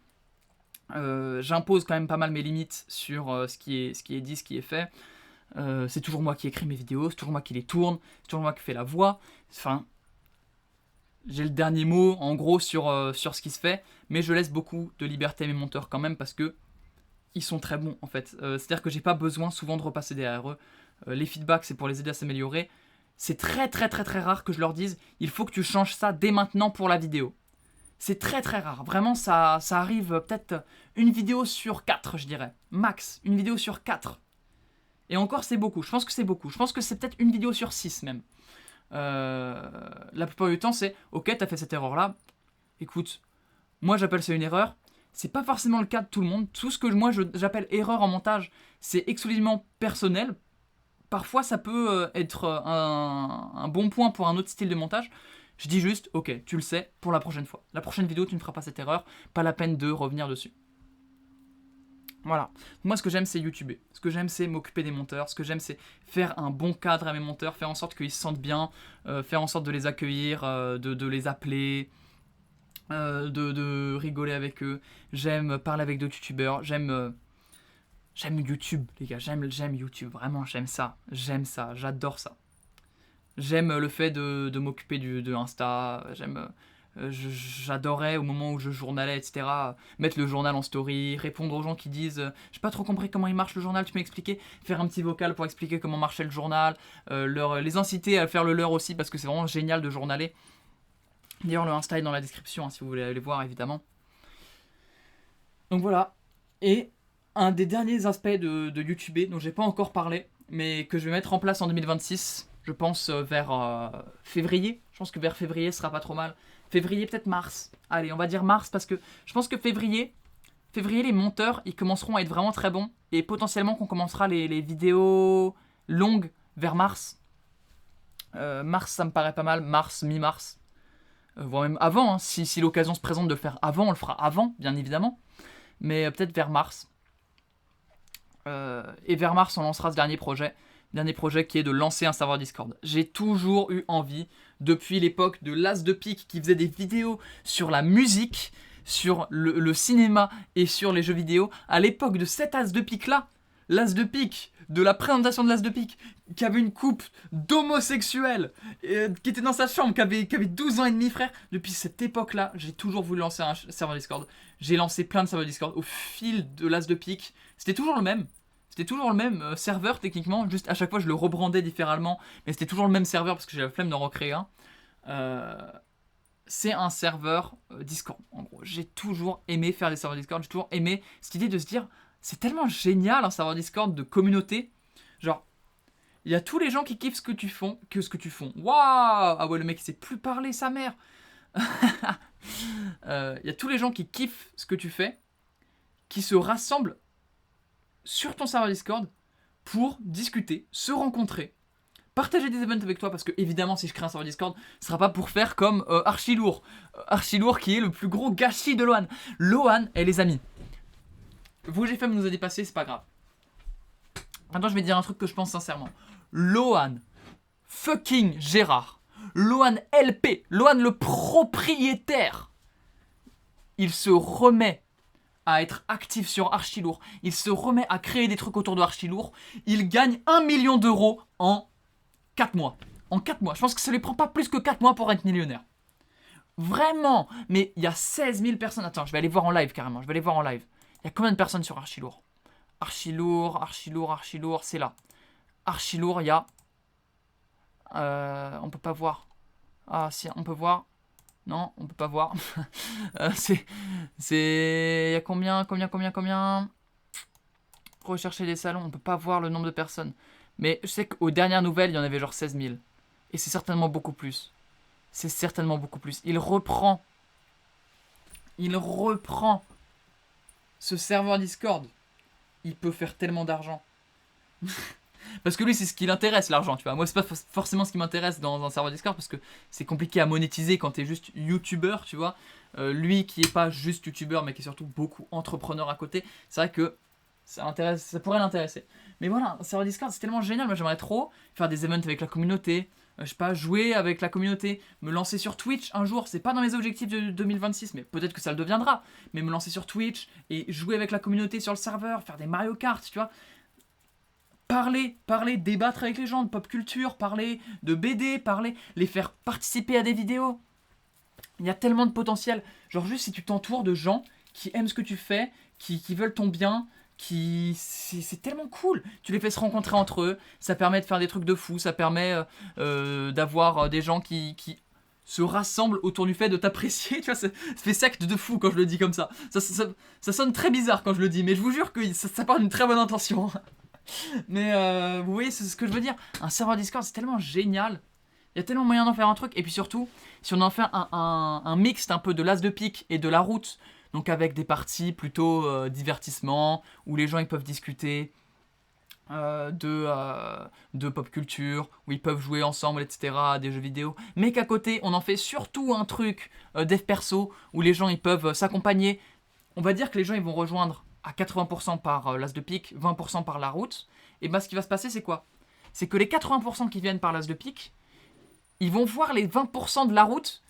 J'impose quand même pas mal mes limites sur ce qui est dit, ce qui est fait. C'est toujours moi qui écris mes vidéos, c'est toujours moi qui les tourne, c'est toujours moi qui fais la voix. Enfin, j'ai le dernier mot en gros sur ce qui se fait, mais je laisse beaucoup de liberté à mes monteurs quand même parce que ils sont très bons en fait. C'est-à-dire que j'ai pas besoin souvent de repasser derrière eux. Les feedbacks, c'est pour les aider à s'améliorer. C'est très très très très rare que je leur dise il faut que tu changes ça dès maintenant pour la vidéo. C'est très très rare. Vraiment, ça arrive peut-être une vidéo sur 4, je dirais. Max, une vidéo sur 4. Et encore, c'est beaucoup. Je pense que c'est beaucoup. Je pense que c'est peut-être une vidéo sur 6 même. La plupart du temps, c'est ok, t'as fait cette erreur-là. Écoute, moi j'appelle ça une erreur. C'est pas forcément le cas de tout le monde. Tout ce que moi j'appelle erreur en montage, c'est exclusivement personnel. Parfois, ça peut être un bon point pour un autre style de montage. Je dis juste, ok, tu le sais, pour la prochaine fois. La prochaine vidéo, tu ne feras pas cette erreur. Pas la peine de revenir dessus. Voilà. Moi, ce que j'aime, c'est YouTuber. Ce que j'aime, c'est m'occuper des monteurs. Ce que j'aime, c'est faire un bon cadre à mes monteurs, faire en sorte qu'ils se sentent bien, faire en sorte de les accueillir, de les appeler, de rigoler avec eux. J'aime parler avec d'autres YouTubeurs. J'aime YouTube, les gars. J'aime YouTube. Vraiment, j'aime ça. J'adore ça. J'aime le fait de m'occuper de Insta. J'adorais au moment où je journalais, etc. Mettre le journal en story, répondre aux gens qui disent j'ai pas trop compris comment il marche le journal, tu peux m'expliquer, faire un petit vocal pour expliquer comment marchait le journal, les inciter à faire le leur aussi parce que c'est vraiment génial de journaler. D'ailleurs, le Insta est dans la description hein, si vous voulez aller voir évidemment. Donc voilà. Et un des derniers aspects de YouTube dont j'ai pas encore parlé, mais que je vais mettre en place en 2026. Je pense vers février. Je pense que vers février, ce sera pas trop mal. Février, peut-être mars. Allez, on va dire mars parce que je pense que février, les monteurs, ils commenceront à être vraiment très bons. Et potentiellement qu'on commencera les vidéos longues vers mars. Mars, ça me paraît pas mal. Mars, mi-mars. Voire même avant. Hein. Si l'occasion se présente de le faire avant, on le fera avant, bien évidemment. Mais peut-être vers mars. Et vers mars, on lancera ce dernier projet qui est de lancer un serveur Discord. J'ai toujours eu envie, depuis l'époque de l'As de Pique qui faisait des vidéos sur la musique, sur le cinéma et sur les jeux vidéo, à l'époque de cet As de Pique là, l'As de Pique, de la présentation de l'As de Pique, qui avait une coupe d'homosexuel, qui était dans sa chambre, qui avait 12 ans et demi frère, depuis cette époque là, j'ai toujours voulu lancer un serveur Discord. J'ai lancé plein de serveurs Discord au fil de l'As de Pique, c'était toujours le même. C'était toujours le même serveur techniquement, juste à chaque fois je le rebrandais différemment, mais c'était toujours le même serveur parce que j'ai la flemme d'en recréer un. C'est un serveur Discord, en gros. J'ai toujours aimé faire des serveurs Discord, j'ai toujours aimé cette idée de se dire, c'est tellement génial un serveur Discord de communauté. Genre, il y a tous les gens qui kiffent ce que tu fais. Waouh! Ah ouais, le mec il sait plus parler, sa mère! Il y a tous les gens qui kiffent ce que tu fais, qui se rassemblent sur ton serveur Discord pour discuter, se rencontrer, partager des events avec toi parce que évidemment si je crée un serveur Discord, ce sera pas pour faire comme Archilourd. Archilourd qui est le plus gros gâchis de Loan. Loan et les amis. VOGFM nous a dépassé, c'est pas grave. Maintenant je vais dire un truc que je pense sincèrement. Loan fucking Gérard. Loan LP. Loan le propriétaire. Il se remet à être actif sur Archilourd. Il se remet à créer des trucs autour de Archilourd. Il gagne 1 million d'euros en 4 mois. En 4 mois. Je pense que ça lui prend pas plus que 4 mois pour être millionnaire. Vraiment. Mais il y a 16 000 personnes. Attends, je vais aller voir en live carrément. Je vais aller voir en live. Il y a combien de personnes sur Archilourd? Archilourd, c'est là. Archilourd, il y a... on peut pas voir. Ah si, on peut voir. Non, on peut pas voir. C'est... Il y a combien? Rechercher des salons, on peut pas voir le nombre de personnes. Mais je sais qu'aux dernières nouvelles, il y en avait genre 16 000. Et c'est certainement beaucoup plus. C'est certainement beaucoup plus. Il reprend ce serveur Discord. Il peut faire tellement d'argent. Parce que lui, c'est ce qui l'intéresse, l'argent, tu vois. Moi, c'est pas forcément ce qui m'intéresse dans un serveur Discord, parce que c'est compliqué à monétiser quand t'es juste youtubeur, tu vois. Lui qui est pas juste youtubeur, mais qui est surtout beaucoup entrepreneur à côté, c'est vrai que ça pourrait l'intéresser. Mais voilà, un serveur Discord, c'est tellement génial. Moi, j'aimerais trop faire des events avec la communauté. Je sais pas, jouer avec la communauté, me lancer sur Twitch un jour, c'est pas dans mes objectifs de 2026, mais peut-être que ça le deviendra, mais me lancer sur Twitch et jouer avec la communauté sur le serveur, faire des Mario Kart, tu vois. Parler, débattre avec les gens de pop culture, parler de BD, les faire participer à des vidéos. Il y a tellement de potentiel. Genre juste si tu t'entoures de gens qui aiment ce que tu fais, qui veulent ton bien, c'est tellement cool. Tu les fais se rencontrer entre eux, ça permet de faire des trucs de fou, ça permet d'avoir des gens qui se rassemblent autour du fait de t'apprécier. Tu vois, ça fait secte de fou quand je le dis comme ça. Ça sonne très bizarre quand je le dis, mais je vous jure que ça part d'une très bonne intention. Mais vous voyez, c'est ce que je veux dire. Un serveur Discord, c'est tellement génial. Il y a tellement moyen d'en faire un truc. Et puis surtout, si on en fait un mixte un peu de l'as de pique et de la route, donc avec des parties plutôt divertissement, où les gens ils peuvent discuter de pop culture, où ils peuvent jouer ensemble, etc., à des jeux vidéo, mais qu'à côté, on en fait surtout un truc dev perso, où les gens ils peuvent s'accompagner. On va dire que les gens ils vont rejoindre à 80% par l'as de pique, 20% par la route. Et bah ce qui va se passer, c'est quoi? C'est que les 80% qui viennent par l'as de pique, ils vont voir les 20% de la route,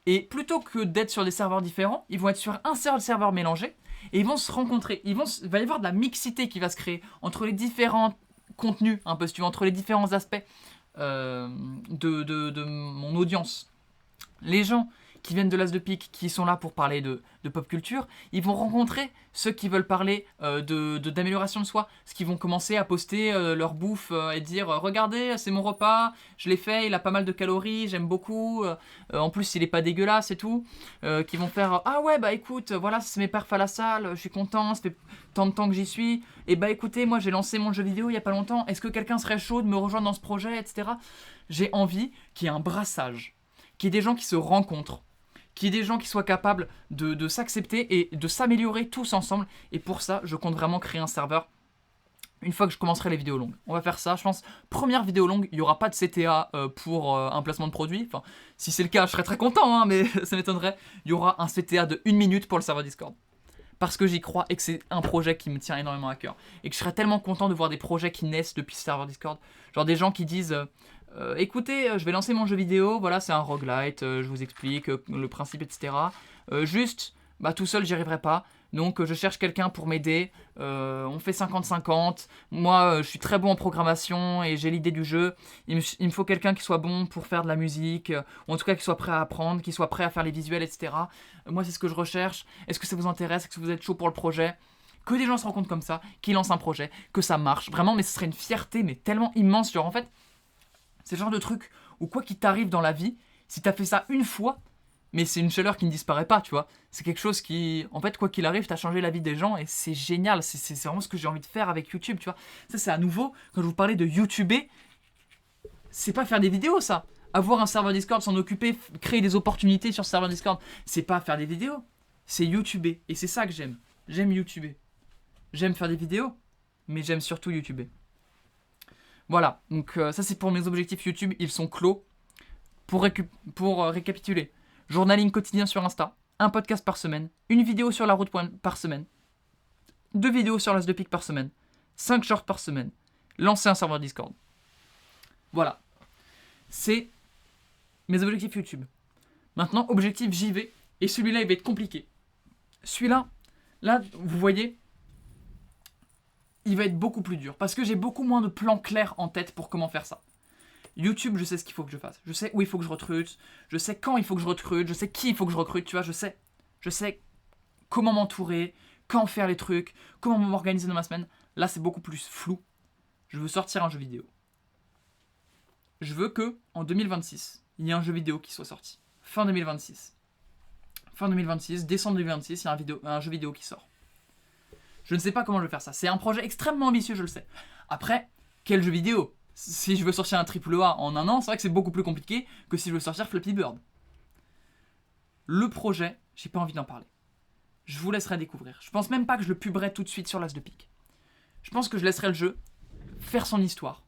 et plutôt que d'être sur des serveurs différents, ils vont être sur un seul serveur mélangé, et ils vont se rencontrer. Il va y avoir de la mixité qui va se créer entre les différents contenus, un peu si tu veux, entre les différents aspects de mon audience. Les gens qui viennent de l'As de Pique, qui sont là pour parler de pop culture, ils vont rencontrer ceux qui veulent parler d'amélioration de soi, ceux qui vont commencer à poster leur bouffe et dire regardez, c'est mon repas, je l'ai fait, il a pas mal de calories, j'aime beaucoup, en plus il est pas dégueulasse et tout, qui vont faire ah ouais bah écoute, voilà c'est mes perfs à la salle, je suis content, ça fait tant de temps que j'y suis, et bah écoutez, moi j'ai lancé mon jeu vidéo il y a pas longtemps, est-ce que quelqu'un serait chaud de me rejoindre dans ce projet, etc. J'ai envie qu'il y ait un brassage, qu'il y ait des gens qui se rencontrent, qu'il y ait des gens qui soient capables de s'accepter et de s'améliorer tous ensemble. Et pour ça, je compte vraiment créer un serveur une fois que je commencerai les vidéos longues. On va faire ça, je pense. Première vidéo longue, il n'y aura pas de CTA pour un placement de produit. Enfin, si c'est le cas, je serais très content, hein, mais ça m'étonnerait. Il y aura un CTA de 1 minute pour le serveur Discord. Parce que j'y crois et que c'est un projet qui me tient énormément à cœur. Et que je serais tellement content de voir des projets qui naissent depuis ce serveur Discord. Genre des gens qui disent... écoutez, je vais lancer mon jeu vidéo, voilà, c'est un roguelite, je vous explique le principe, etc. Juste, bah tout seul, j'y arriverai pas. Donc, je cherche quelqu'un pour m'aider. On fait 50-50. Moi, je suis très bon en programmation et j'ai l'idée du jeu. Il me faut quelqu'un qui soit bon pour faire de la musique, ou en tout cas qui soit prêt à apprendre, qui soit prêt à faire les visuels, etc. Moi, c'est ce que je recherche. Est-ce que ça vous intéresse? Est-ce que vous êtes chaud pour le projet? Que des gens se rencontrent comme ça, qui lancent un projet, que ça marche. Vraiment, mais ce serait une fierté, mais tellement immense. Genre, en fait, c'est le genre de truc où quoi qu'il t'arrive dans la vie, si t'as fait ça une fois, mais c'est une chaleur qui ne disparaît pas, tu vois. C'est quelque chose qui, en fait, quoi qu'il arrive, t'as changé la vie des gens et c'est génial. C'est vraiment ce que j'ai envie de faire avec YouTube, tu vois. Ça, c'est à nouveau, quand je vous parlais de YouTuber, c'est pas faire des vidéos, ça. Avoir un serveur Discord, s'en occuper, créer des opportunités sur ce serveur Discord, c'est pas faire des vidéos. C'est YouTuber. Et c'est ça que j'aime. J'aime YouTuber. J'aime faire des vidéos, mais j'aime surtout YouTuber. Voilà, donc ça c'est pour mes objectifs YouTube, ils sont clos. Pour récapituler, journaling quotidien sur Insta, un podcast par semaine, une vidéo sur la route par semaine, 2 vidéos sur l'As de Pique par semaine, 5 shorts par semaine, lancer un serveur Discord. Voilà, c'est mes objectifs YouTube. Maintenant, objectif JV, et celui-là il va être compliqué. Celui-là, là vous voyez, il va être beaucoup plus dur, parce que j'ai beaucoup moins de plans clairs en tête pour comment faire ça. YouTube, je sais ce qu'il faut que je fasse. Je sais où il faut que je recrute. Je sais quand il faut que je recrute. Je sais qui il faut que je recrute. Tu vois, je sais comment m'entourer, quand faire les trucs, comment m'organiser dans ma semaine. Là, c'est beaucoup plus flou. Je veux sortir un jeu vidéo. Je veux que en 2026, il y ait un jeu vidéo qui soit sorti. Fin 2026. Fin 2026, décembre 2026, il y a un jeu vidéo qui sort. Je ne sais pas comment je vais faire ça. C'est un projet extrêmement ambitieux, je le sais. Après, quel jeu vidéo ? Si je veux sortir un AAA en un an, c'est vrai que c'est beaucoup plus compliqué que si je veux sortir Flappy Bird. Le projet, j'ai pas envie d'en parler. Je vous laisserai découvrir. Je pense même pas que je le puberai tout de suite sur l'As de pique. Je pense que je laisserai le jeu faire son histoire.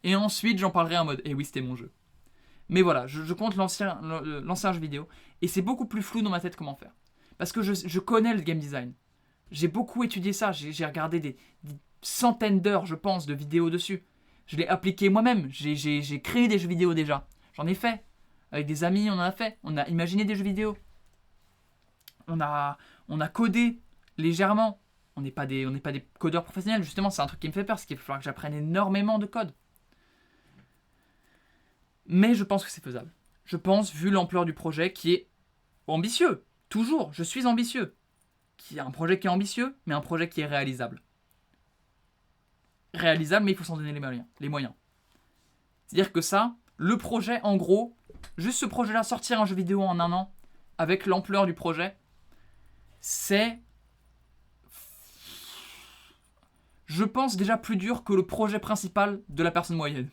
Et ensuite, j'en parlerai en mode « Eh oui, c'était mon jeu ». Mais voilà, je compte lancer un jeu vidéo. Et c'est beaucoup plus flou dans ma tête comment faire. Parce que je connais le game design. J'ai beaucoup étudié ça. J'ai regardé des centaines d'heures, je pense, de vidéos dessus. Je l'ai appliqué moi-même. J'ai créé des jeux vidéo déjà. J'en ai fait. Avec des amis, on en a fait. On a imaginé des jeux vidéo. On a codé légèrement. On n'est pas des codeurs professionnels. Justement, c'est un truc qui me fait peur. C'est qu'il va falloir que j'apprenne énormément de code. Mais je pense que c'est faisable. Je pense, vu l'ampleur du projet, qui est ambitieux. Toujours, je suis ambitieux. Qui est un projet qui est ambitieux, mais un projet qui est réalisable. Réalisable, mais il faut s'en donner les moyens. C'est-à-dire que ça, le projet, en gros, juste ce projet-là, sortir un jeu vidéo en un an, avec l'ampleur du projet, c'est, je pense, déjà plus dur que le projet principal de la personne moyenne.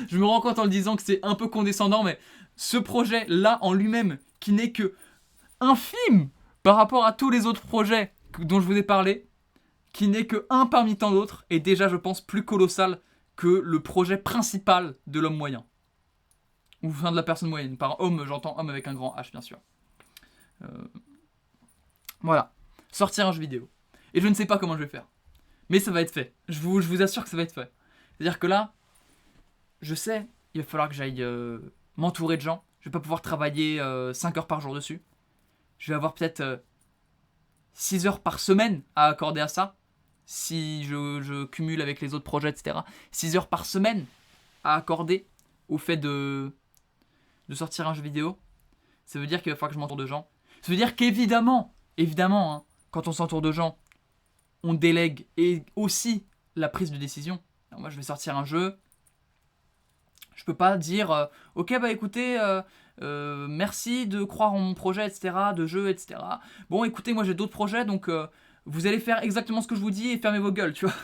Je me rends compte en le disant que c'est un peu condescendant, mais ce projet-là en lui-même, qui n'est que infime par rapport à tous les autres projets dont je vous ai parlé, qui n'est que un parmi tant d'autres, est déjà, je pense, plus colossal que le projet principal de l'homme moyen. Ou enfin de la personne moyenne. Par homme, j'entends homme avec un grand H, bien sûr. Voilà. Sortir un jeu vidéo. Et je ne sais pas comment je vais faire. Mais ça va être fait. Je vous assure que ça va être fait. C'est-à-dire que là, je sais, il va falloir que j'aille m'entourer de gens. Je vais pas pouvoir travailler 5 heures par jour dessus. Je vais avoir peut-être 6 heures par semaine à accorder à ça. Si je cumule avec les autres projets, etc. 6 heures par semaine à accorder au fait de sortir un jeu vidéo. Ça veut dire qu'il va falloir que je m'entoure de gens. Ça veut dire qu'évidemment, hein, quand on s'entoure de gens, on délègue et aussi la prise de décision. Alors moi, je vais sortir un jeu. Je peux pas dire ok, bah écoutez, merci de croire en mon projet, etc., de jeu, etc. Bon, écoutez, moi j'ai d'autres projets, donc vous allez faire exactement ce que je vous dis et fermez vos gueules, tu vois.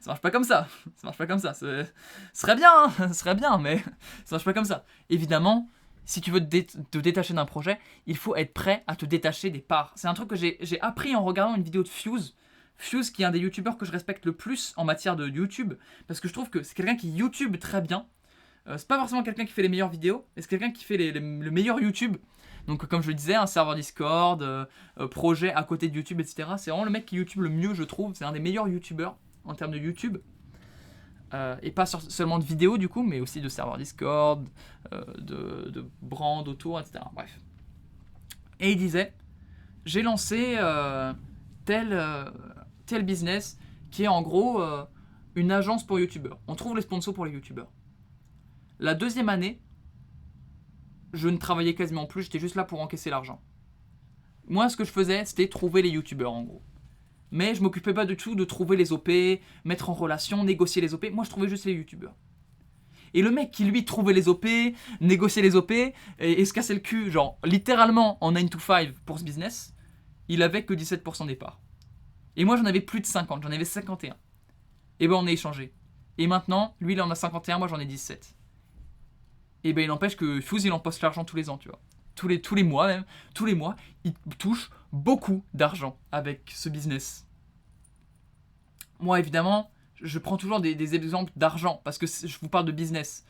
Ça marche pas comme ça. Ça marche pas comme ça. Ce serait bien, hein, ce serait bien, mais ça marche pas comme ça. Évidemment, si tu veux te détacher d'un projet, il faut être prêt à te détacher des parts. C'est un truc que j'ai appris en regardant une vidéo de Fuse. Fuse, qui est un des youtubeurs que je respecte le plus en matière de YouTube, parce que je trouve que c'est quelqu'un qui YouTube très bien. C'est pas forcément quelqu'un qui fait les meilleures vidéos, mais c'est quelqu'un qui fait le meilleur YouTube. Donc comme je le disais, un serveur Discord, projet à côté de YouTube, etc. C'est vraiment le mec qui YouTube le mieux, je trouve. C'est un des meilleurs youtubeurs en termes de YouTube. Et pas seulement de vidéos du coup, mais aussi de serveur Discord, de brand autour, etc. Bref. Et il disait, j'ai lancé tel business qui est en gros une agence pour youtubeurs. On trouve les sponsors pour les youtubeurs. La deuxième année, je ne travaillais quasiment plus, j'étais juste là pour encaisser l'argent. Moi, ce que je faisais, c'était trouver les youtubeurs en gros. Mais je m'occupais pas du tout de trouver les OP, mettre en relation, négocier les OP. Moi, je trouvais juste les youtubeurs. Et le mec qui lui trouvait les OP, négociait les OP, et se cassait le cul, genre littéralement en 9 to 5 pour ce business, il avait que 17% des parts. Et moi, j'en avais plus de 50, j'en avais 51. Et ben on a échangé. Et maintenant, lui, il en a 51, moi j'en ai 17. Et ben il n'empêche que Fuse, il empoche l'argent tous les ans, tu vois. Tous les mois même. Tous les mois, il touche beaucoup d'argent avec ce business. Moi, évidemment, je prends toujours des exemples d'argent, parce que je vous parle de business.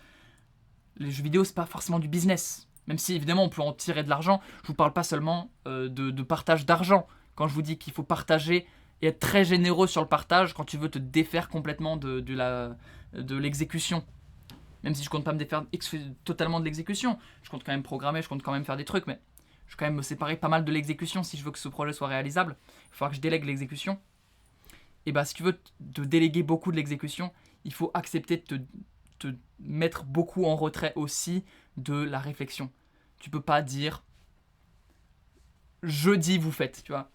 Les jeux vidéo, c'est pas forcément du business. Même si, évidemment, on peut en tirer de l'argent, je vous parle pas seulement de partage d'argent. Quand je vous dis qu'il faut partager et être très généreux sur le partage, quand tu veux te défaire complètement de l'exécution. Même si je compte pas me défaire totalement de l'exécution, je compte quand même programmer, je compte quand même faire des trucs, mais je vais quand même me séparer pas mal de l'exécution si je veux que ce projet soit réalisable. Il va falloir que je délègue l'exécution. et bah si tu veux te déléguer beaucoup de l'exécution, il faut accepter de te mettre beaucoup en retrait aussi de la réflexion. Tu peux pas dire je dis vous faites, tu vois.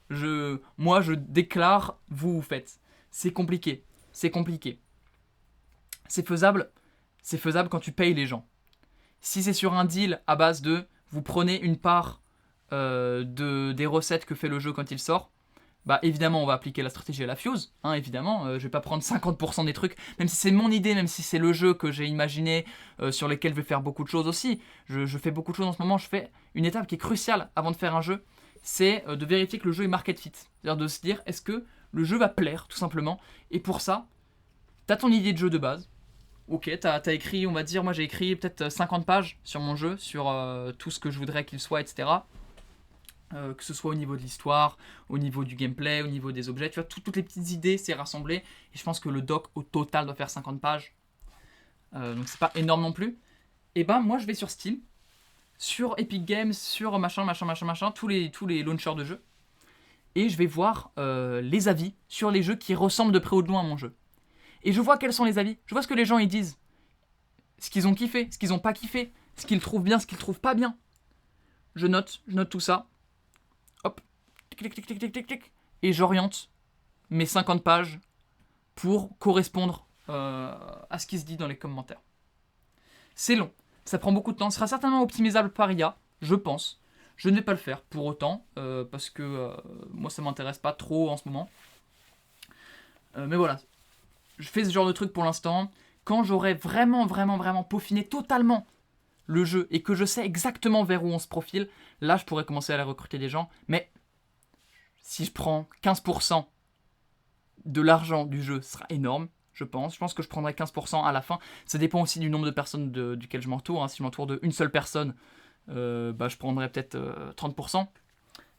Moi je déclare vous faites. C'est compliqué. C'est compliqué. C'est faisable quand tu payes les gens. Si c'est sur un deal à base de vous prenez une part des recettes que fait le jeu quand il sort, bah évidemment on va appliquer la stratégie à la Fuse, hein, évidemment, je vais pas prendre 50% des trucs, même si c'est mon idée, même si c'est le jeu que j'ai imaginé, sur lequel je vais faire beaucoup de choses aussi, je fais beaucoup de choses en ce moment, je fais une étape qui est cruciale avant de faire un jeu, c'est de vérifier que le jeu est market fit, c'est-à-dire de se dire est-ce que le jeu va plaire tout simplement, et pour ça, t'as ton idée de jeu de base, ok, t'as écrit, on va dire, moi j'ai écrit peut-être 50 pages sur mon jeu, sur tout ce que je voudrais qu'il soit, etc., que ce soit au niveau de l'histoire, au niveau du gameplay, au niveau des objets, tu vois, toutes les petites idées, c'est rassemblé, et je pense que le doc au total doit faire 50 pages, donc c'est pas énorme non plus. Et ben moi je vais sur Steam, sur Epic Games, sur machin, tous les launchers de jeux, et je vais voir les avis sur les jeux qui ressemblent de près ou de loin à mon jeu. Et je vois quels sont les avis, je vois ce que les gens ils disent, ce qu'ils ont kiffé, ce qu'ils ont pas kiffé, ce qu'ils trouvent bien, ce qu'ils trouvent pas bien. Je note tout ça. Hop, tic, et j'oriente mes 50 pages pour correspondre à ce qui se dit dans les commentaires. C'est long, ça prend beaucoup de temps, ce sera certainement optimisable par IA, je pense. Je ne vais pas le faire pour autant, parce que moi ça m'intéresse pas trop en ce moment. Mais voilà, je fais ce genre de truc pour l'instant. Quand j'aurai vraiment peaufiné totalement le jeu et que je sais exactement vers où on se profile, là je pourrais commencer à aller recruter des gens, mais si je prends 15% de l'argent du jeu, ce sera énorme, je pense. Je pense que je prendrai 15% à la fin. Ça dépend aussi du nombre de personnes duquel je m'entoure, hein. Si je m'entoure d'une seule personne, je prendrai peut-être 30%.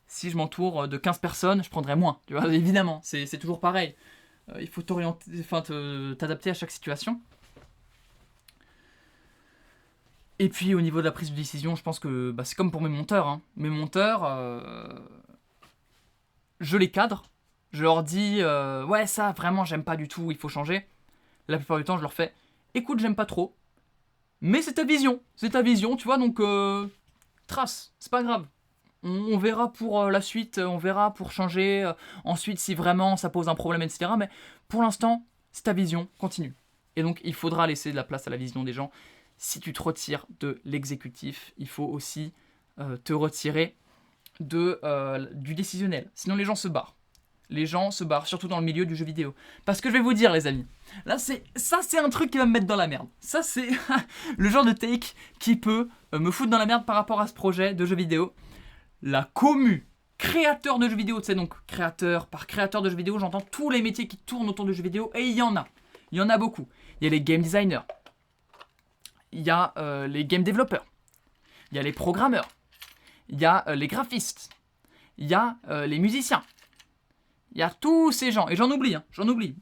Si je m'entoure de 15 personnes, je prendrai moins, tu vois, évidemment, c'est toujours pareil. Il faut t'adapter à chaque situation. Et puis au niveau de la prise de décision, je pense que c'est comme pour mes monteurs, hein. Mes monteurs, je les cadre, je leur dis ouais ça vraiment j'aime pas du tout, il faut changer. La plupart du temps je leur fais écoute j'aime pas trop, mais c'est ta vision, tu vois, donc trace, c'est pas grave. On verra pour la suite, on verra pour changer ensuite si vraiment ça pose un problème, etc. Mais pour l'instant, c'est ta vision, continue. Et donc il faudra laisser de la place à la vision des gens. Si tu te retires de l'exécutif, il faut aussi te retirer du décisionnel. Sinon les gens se barrent. Les gens se barrent, surtout dans le milieu du jeu vidéo. Parce que je vais vous dire les amis, là c'est un truc qui va me mettre dans la merde. Ça c'est le genre de take qui peut me foutre dans la merde par rapport à ce projet de jeu vidéo. La commu, créateur de jeux vidéo, tu sais, donc créateur, par créateur de jeux vidéo, j'entends tous les métiers qui tournent autour de jeux vidéo, et il y en a beaucoup. Il y a les game designers, il y a les game développeurs, il y a les programmeurs, il y a les graphistes, il y a les musiciens, il y a tous ces gens, et j'en oublie,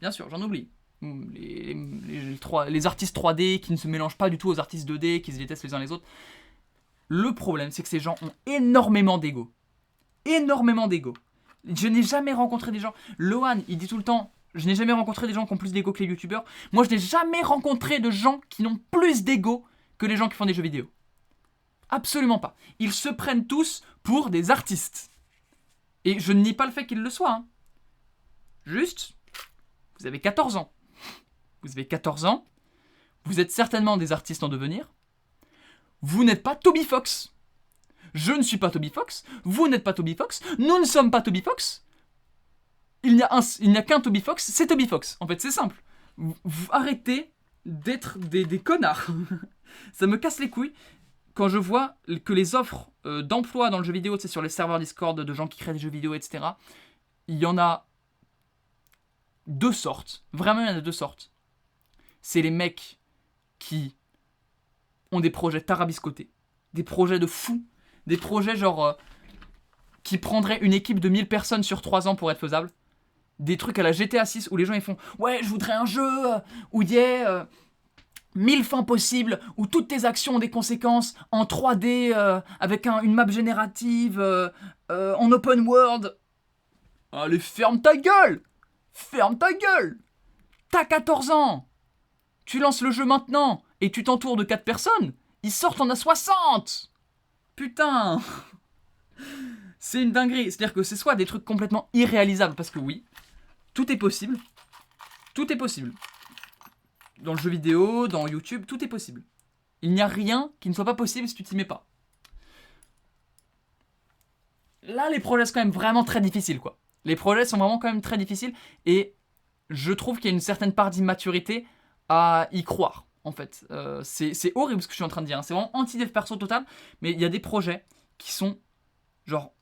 bien sûr, j'en oublie. Les artistes 3D qui ne se mélangent pas du tout aux artistes 2D, qui se détestent les uns les autres. Le problème, c'est que ces gens ont énormément d'ego. Énormément d'ego. Je n'ai jamais rencontré des gens... Lohan, il dit tout le temps, je n'ai jamais rencontré des gens qui ont plus d'ego que les youtubeurs. Moi, je n'ai jamais rencontré de gens qui n'ont plus d'ego que les gens qui font des jeux vidéo. Absolument pas. Ils se prennent tous pour des artistes. Et je ne nie pas le fait qu'ils le soient, hein. Juste, vous avez 14 ans. Vous avez 14 ans, vous êtes certainement des artistes en devenir. Vous n'êtes pas Toby Fox. Je ne suis pas Toby Fox. Vous n'êtes pas Toby Fox. Nous ne sommes pas Toby Fox. Il n'y a qu'un Toby Fox, c'est Toby Fox. En fait, c'est simple. Vous arrêtez d'être des connards. Ça me casse les couilles quand je vois que les offres d'emploi dans le jeu vidéo, c'est sur les serveurs Discord de gens qui créent des jeux vidéo, etc. Il y en a deux sortes. Vraiment, il y en a deux sortes. C'est les mecs qui ont des projets tarabiscotés, des projets de fous, des projets genre qui prendraient une équipe de 1000 personnes sur 3 ans pour être faisable, des trucs à la GTA 6 où les gens ils font ouais je voudrais un jeu où il y ait 1000 fins possibles, où toutes tes actions ont des conséquences en 3D avec une map générative en open world. Allez ferme ta gueule, Ferme ta gueule! T'as 14 ans! Tu lances le jeu maintenant et tu t'entoures de 4 personnes, ils sortent en a 60! Putain! C'est une dinguerie. C'est-à-dire que c'est soit des trucs complètement irréalisables, parce que oui, tout est possible. Tout est possible. Dans le jeu vidéo, dans YouTube, tout est possible. Il n'y a rien qui ne soit pas possible si tu t'y mets pas. Là, les projets sont quand même vraiment très difficiles, quoi. Les projets sont vraiment quand même très difficiles, et je trouve qu'il y a une certaine part d'immaturité à y croire, en fait. C'est horrible ce que je suis en train de dire, hein. C'est vraiment anti-dev perso total, mais il y a des projets qui sont, genre,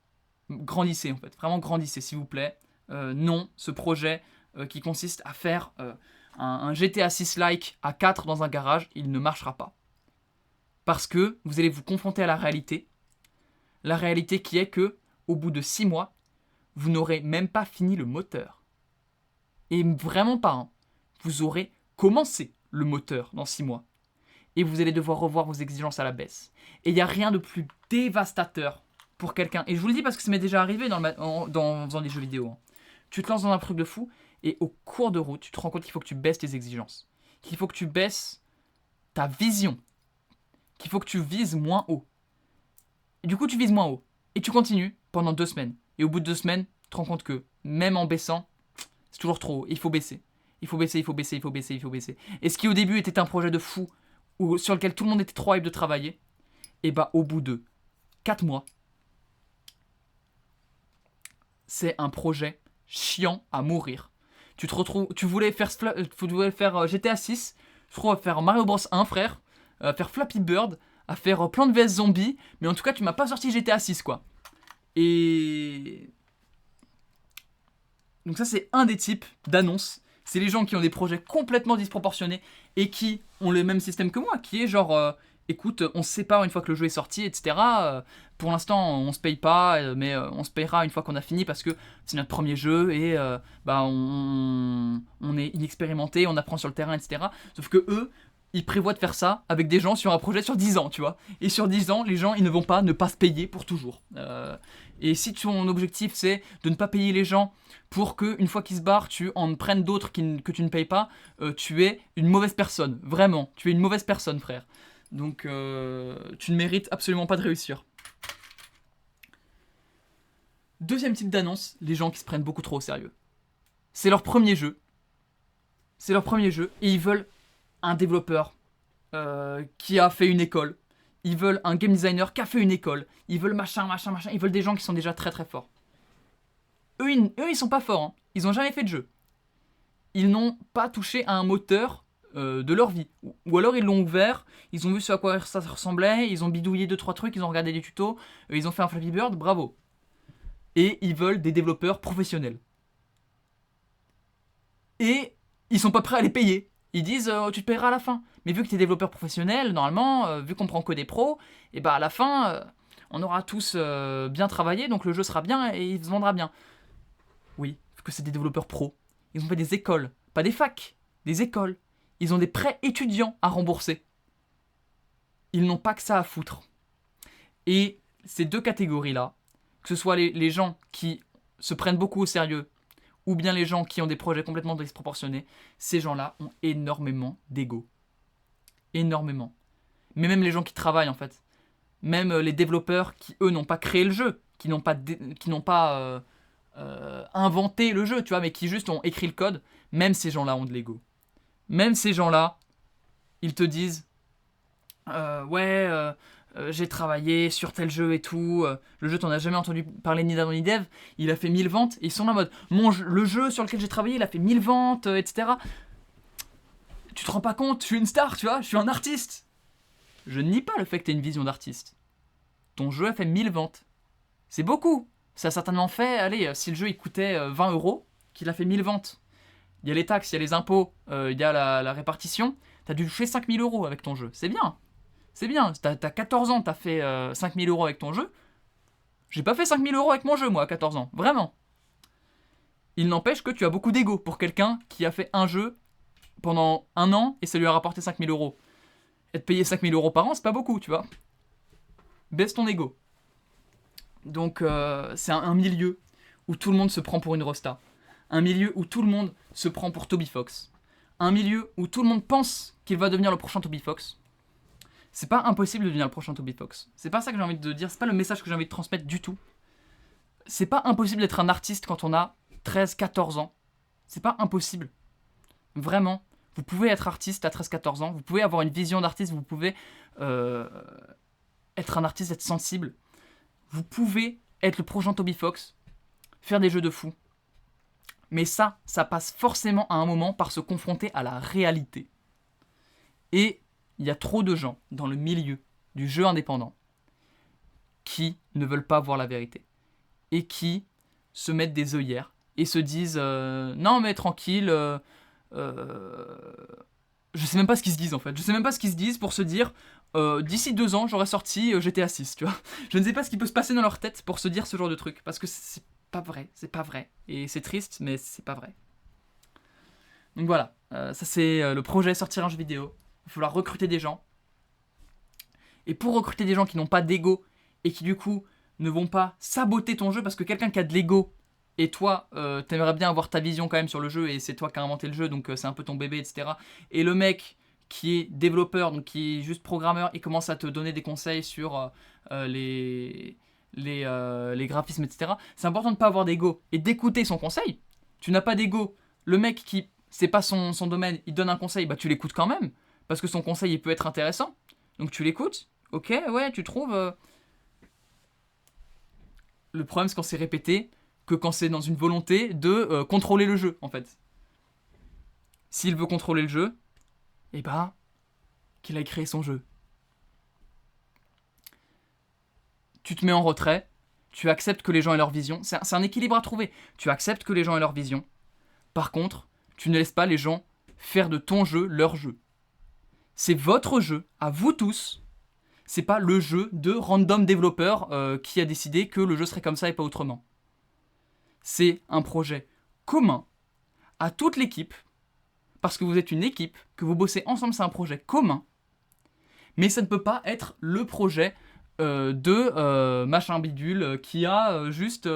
grandissez, en fait. Vraiment grandissez, s'il vous plaît. Non, ce projet qui consiste à faire un GTA 6-like à 4 dans un garage, il ne marchera pas. Parce que vous allez vous confronter à la réalité qui est que, au bout de 6 mois, vous n'aurez même pas fini le moteur. Et vraiment pas, hein. Vous aurez commencé le moteur dans 6 mois. Et vous allez devoir revoir vos exigences à la baisse. Et il n'y a rien de plus dévastateur pour quelqu'un. Et je vous le dis parce que ça m'est déjà arrivé en faisant des jeux vidéo, hein. Tu te lances dans un truc de fou, et au cours de route, tu te rends compte qu'il faut que tu baisses tes exigences. Qu'il faut que tu baisses ta vision. Qu'il faut que tu vises moins haut. Et du coup, tu vises moins haut. Et tu continues pendant 2 semaines. Et au bout de 2 semaines, tu te rends compte que, même en baissant, c'est toujours trop haut. Il faut baisser. Il faut baisser, il faut baisser, il faut baisser, il faut baisser. Et ce qui au début était un projet de fou, sur lequel tout le monde était trop hype de travailler, et bah au bout de 4 mois, c'est un projet chiant à mourir. Tu voulais faire GTA 6, tu te retrouves à faire Mario Bros 1, frère, à faire Flappy Bird, à faire Plants vs Zombies, mais en tout cas tu m'as pas sorti GTA 6, quoi. Et donc ça, c'est un des types d'annonces. C'est les gens qui ont des projets complètement disproportionnés et qui ont le même système que moi, qui est genre, écoute, on se sépare une fois que le jeu est sorti, etc. Pour l'instant, on se paye pas, mais on se payera une fois qu'on a fini parce que c'est notre premier jeu et on est inexpérimenté, on apprend sur le terrain, etc. Sauf que eux, ils prévoient de faire ça avec des gens sur un projet sur 10 ans, tu vois. Et sur 10 ans, les gens, ils ne vont pas ne pas se payer pour toujours. Et si ton objectif, c'est de ne pas payer les gens pour qu'une fois qu'ils se barrent, tu en prennes d'autres que tu ne payes pas, tu es une mauvaise personne. Vraiment, tu es une mauvaise personne, frère. Donc, tu ne mérites absolument pas de réussir. Deuxième type d'annonce, les gens qui se prennent beaucoup trop au sérieux. C'est leur premier jeu. C'est leur premier jeu et ils veulent un développeur qui a fait une école. Ils veulent un game designer qui a fait une école. Ils veulent machin. Ils veulent des gens qui sont déjà très très forts. Eux, ils sont pas forts, hein. Ils ont jamais fait de jeu. Ils n'ont pas touché à un moteur de leur vie. Ou alors ils l'ont ouvert, ils ont vu ce à quoi ça ressemblait, ils ont bidouillé 2-3 trucs, ils ont regardé des tutos, ils ont fait un Flappy Bird, bravo. Et ils veulent des développeurs professionnels. Et ils sont pas prêts à les payer. Ils disent tu te payeras à la fin. Mais vu que tu es développeur professionnel, normalement, vu qu'on prend que des pros, et bah à la fin, on aura tous bien travaillé, donc le jeu sera bien et il se vendra bien. Oui, vu que c'est des développeurs pros. Ils ont fait des écoles, pas des facs, des écoles. Ils ont des prêts étudiants à rembourser. Ils n'ont pas que ça à foutre. Et ces deux catégories-là, que ce soit les gens qui se prennent beaucoup au sérieux, ou bien les gens qui ont des projets complètement disproportionnés, ces gens-là ont énormément d'ego. Énormément. Mais même les gens qui travaillent, en fait. Même les développeurs qui, eux, n'ont pas créé le jeu, qui n'ont pas inventé le jeu, tu vois, mais qui juste ont écrit le code, même ces gens-là ont de l'ego. Même ces gens-là, ils te disent j'ai travaillé sur tel jeu et tout, le jeu t'en as jamais entendu parler ni d'avant ni dev, il a fait 1000 ventes, et ils sont là en mode le jeu sur lequel j'ai travaillé, il a fait 1000 ventes, etc. Tu te rends pas compte, je suis une star, tu vois, je suis un artiste. Je nie pas le fait que t'aies une vision d'artiste. Ton jeu a fait 1000 ventes. C'est beaucoup. Ça a certainement fait, allez, si le jeu il coûtait 20 euros, qu'il a fait 1000 ventes. Il y a les taxes, il y a les impôts, il y a la répartition. T'as dû toucher 5000 euros avec ton jeu. C'est bien. C'est bien. T'as 14 ans, t'as fait 5000 euros avec ton jeu. J'ai pas fait 5000 euros avec mon jeu, moi, à 14 ans. Vraiment. Il n'empêche que tu as beaucoup d'ego pour quelqu'un qui a fait un jeu pendant 1 an et ça lui a rapporté 5000 euros. Être payé 5000 euros par an, c'est pas beaucoup, tu vois. Baisse ton ego. Donc, c'est un milieu où tout le monde se prend pour une rosta. un milieu où tout le monde se prend pour Toby Fox, un milieu où tout le monde pense qu'il va devenir le prochain Toby Fox. C'est pas impossible de devenir le prochain Toby Fox. C'est pas ça que j'ai envie de dire, c'est pas le message que j'ai envie de transmettre du tout. C'est pas impossible d'être un artiste quand on a 13-14 ans. C'est pas impossible. Vraiment. Vous pouvez être artiste à 13-14 ans, vous pouvez avoir une vision d'artiste, vous pouvez être un artiste, être sensible. Vous pouvez être le prochain Toby Fox, faire des jeux de fou. Mais ça passe forcément à un moment par se confronter à la réalité. Et il y a trop de gens dans le milieu du jeu indépendant qui ne veulent pas voir la vérité. Et qui se mettent des œillères et se disent non mais tranquille, je sais même pas ce qu'ils se disent en fait. Je sais même pas ce qu'ils se disent pour se dire d'ici 2 ans j'aurai sorti GTA 6, tu vois. Je ne sais pas ce qui peut se passer dans leur tête pour se dire ce genre de truc. Parce que c'est pas vrai. Et c'est triste, mais c'est pas vrai. Donc voilà, ça c'est le projet sortir un jeu vidéo. Il va falloir recruter des gens. Et pour recruter des gens qui n'ont pas d'ego et qui du coup ne vont pas saboter ton jeu, parce que quelqu'un qui a de l'ego et toi t'aimerais bien avoir ta vision quand même sur le jeu et c'est toi qui as inventé le jeu donc c'est un peu ton bébé, etc. Et le mec qui est développeur, donc qui est juste programmeur, il commence à te donner des conseils sur les graphismes, etc. C'est important de ne pas avoir d'ego et d'écouter son conseil. Tu n'as pas d'ego. Le mec qui, c'est pas son domaine, il donne un conseil, bah tu l'écoutes quand même. Parce que son conseil, il peut être intéressant. Donc tu l'écoutes. Ok, ouais, tu trouves... Le problème, c'est quand c'est répété, que quand c'est dans une volonté de contrôler le jeu, en fait. S'il veut contrôler le jeu, eh ben, qu'il aille créer son jeu. Tu te mets en retrait, tu acceptes que les gens aient leur vision. C'est un équilibre à trouver. Tu acceptes que les gens aient leur vision. Par contre, tu ne laisses pas les gens faire de ton jeu leur jeu. C'est votre jeu, à vous tous. C'est pas le jeu de random développeur qui a décidé que le jeu serait comme ça et pas autrement. C'est un projet commun à toute l'équipe, parce que vous êtes une équipe, que vous bossez ensemble, c'est un projet commun, mais ça ne peut pas être le projet de machin bidule qui a juste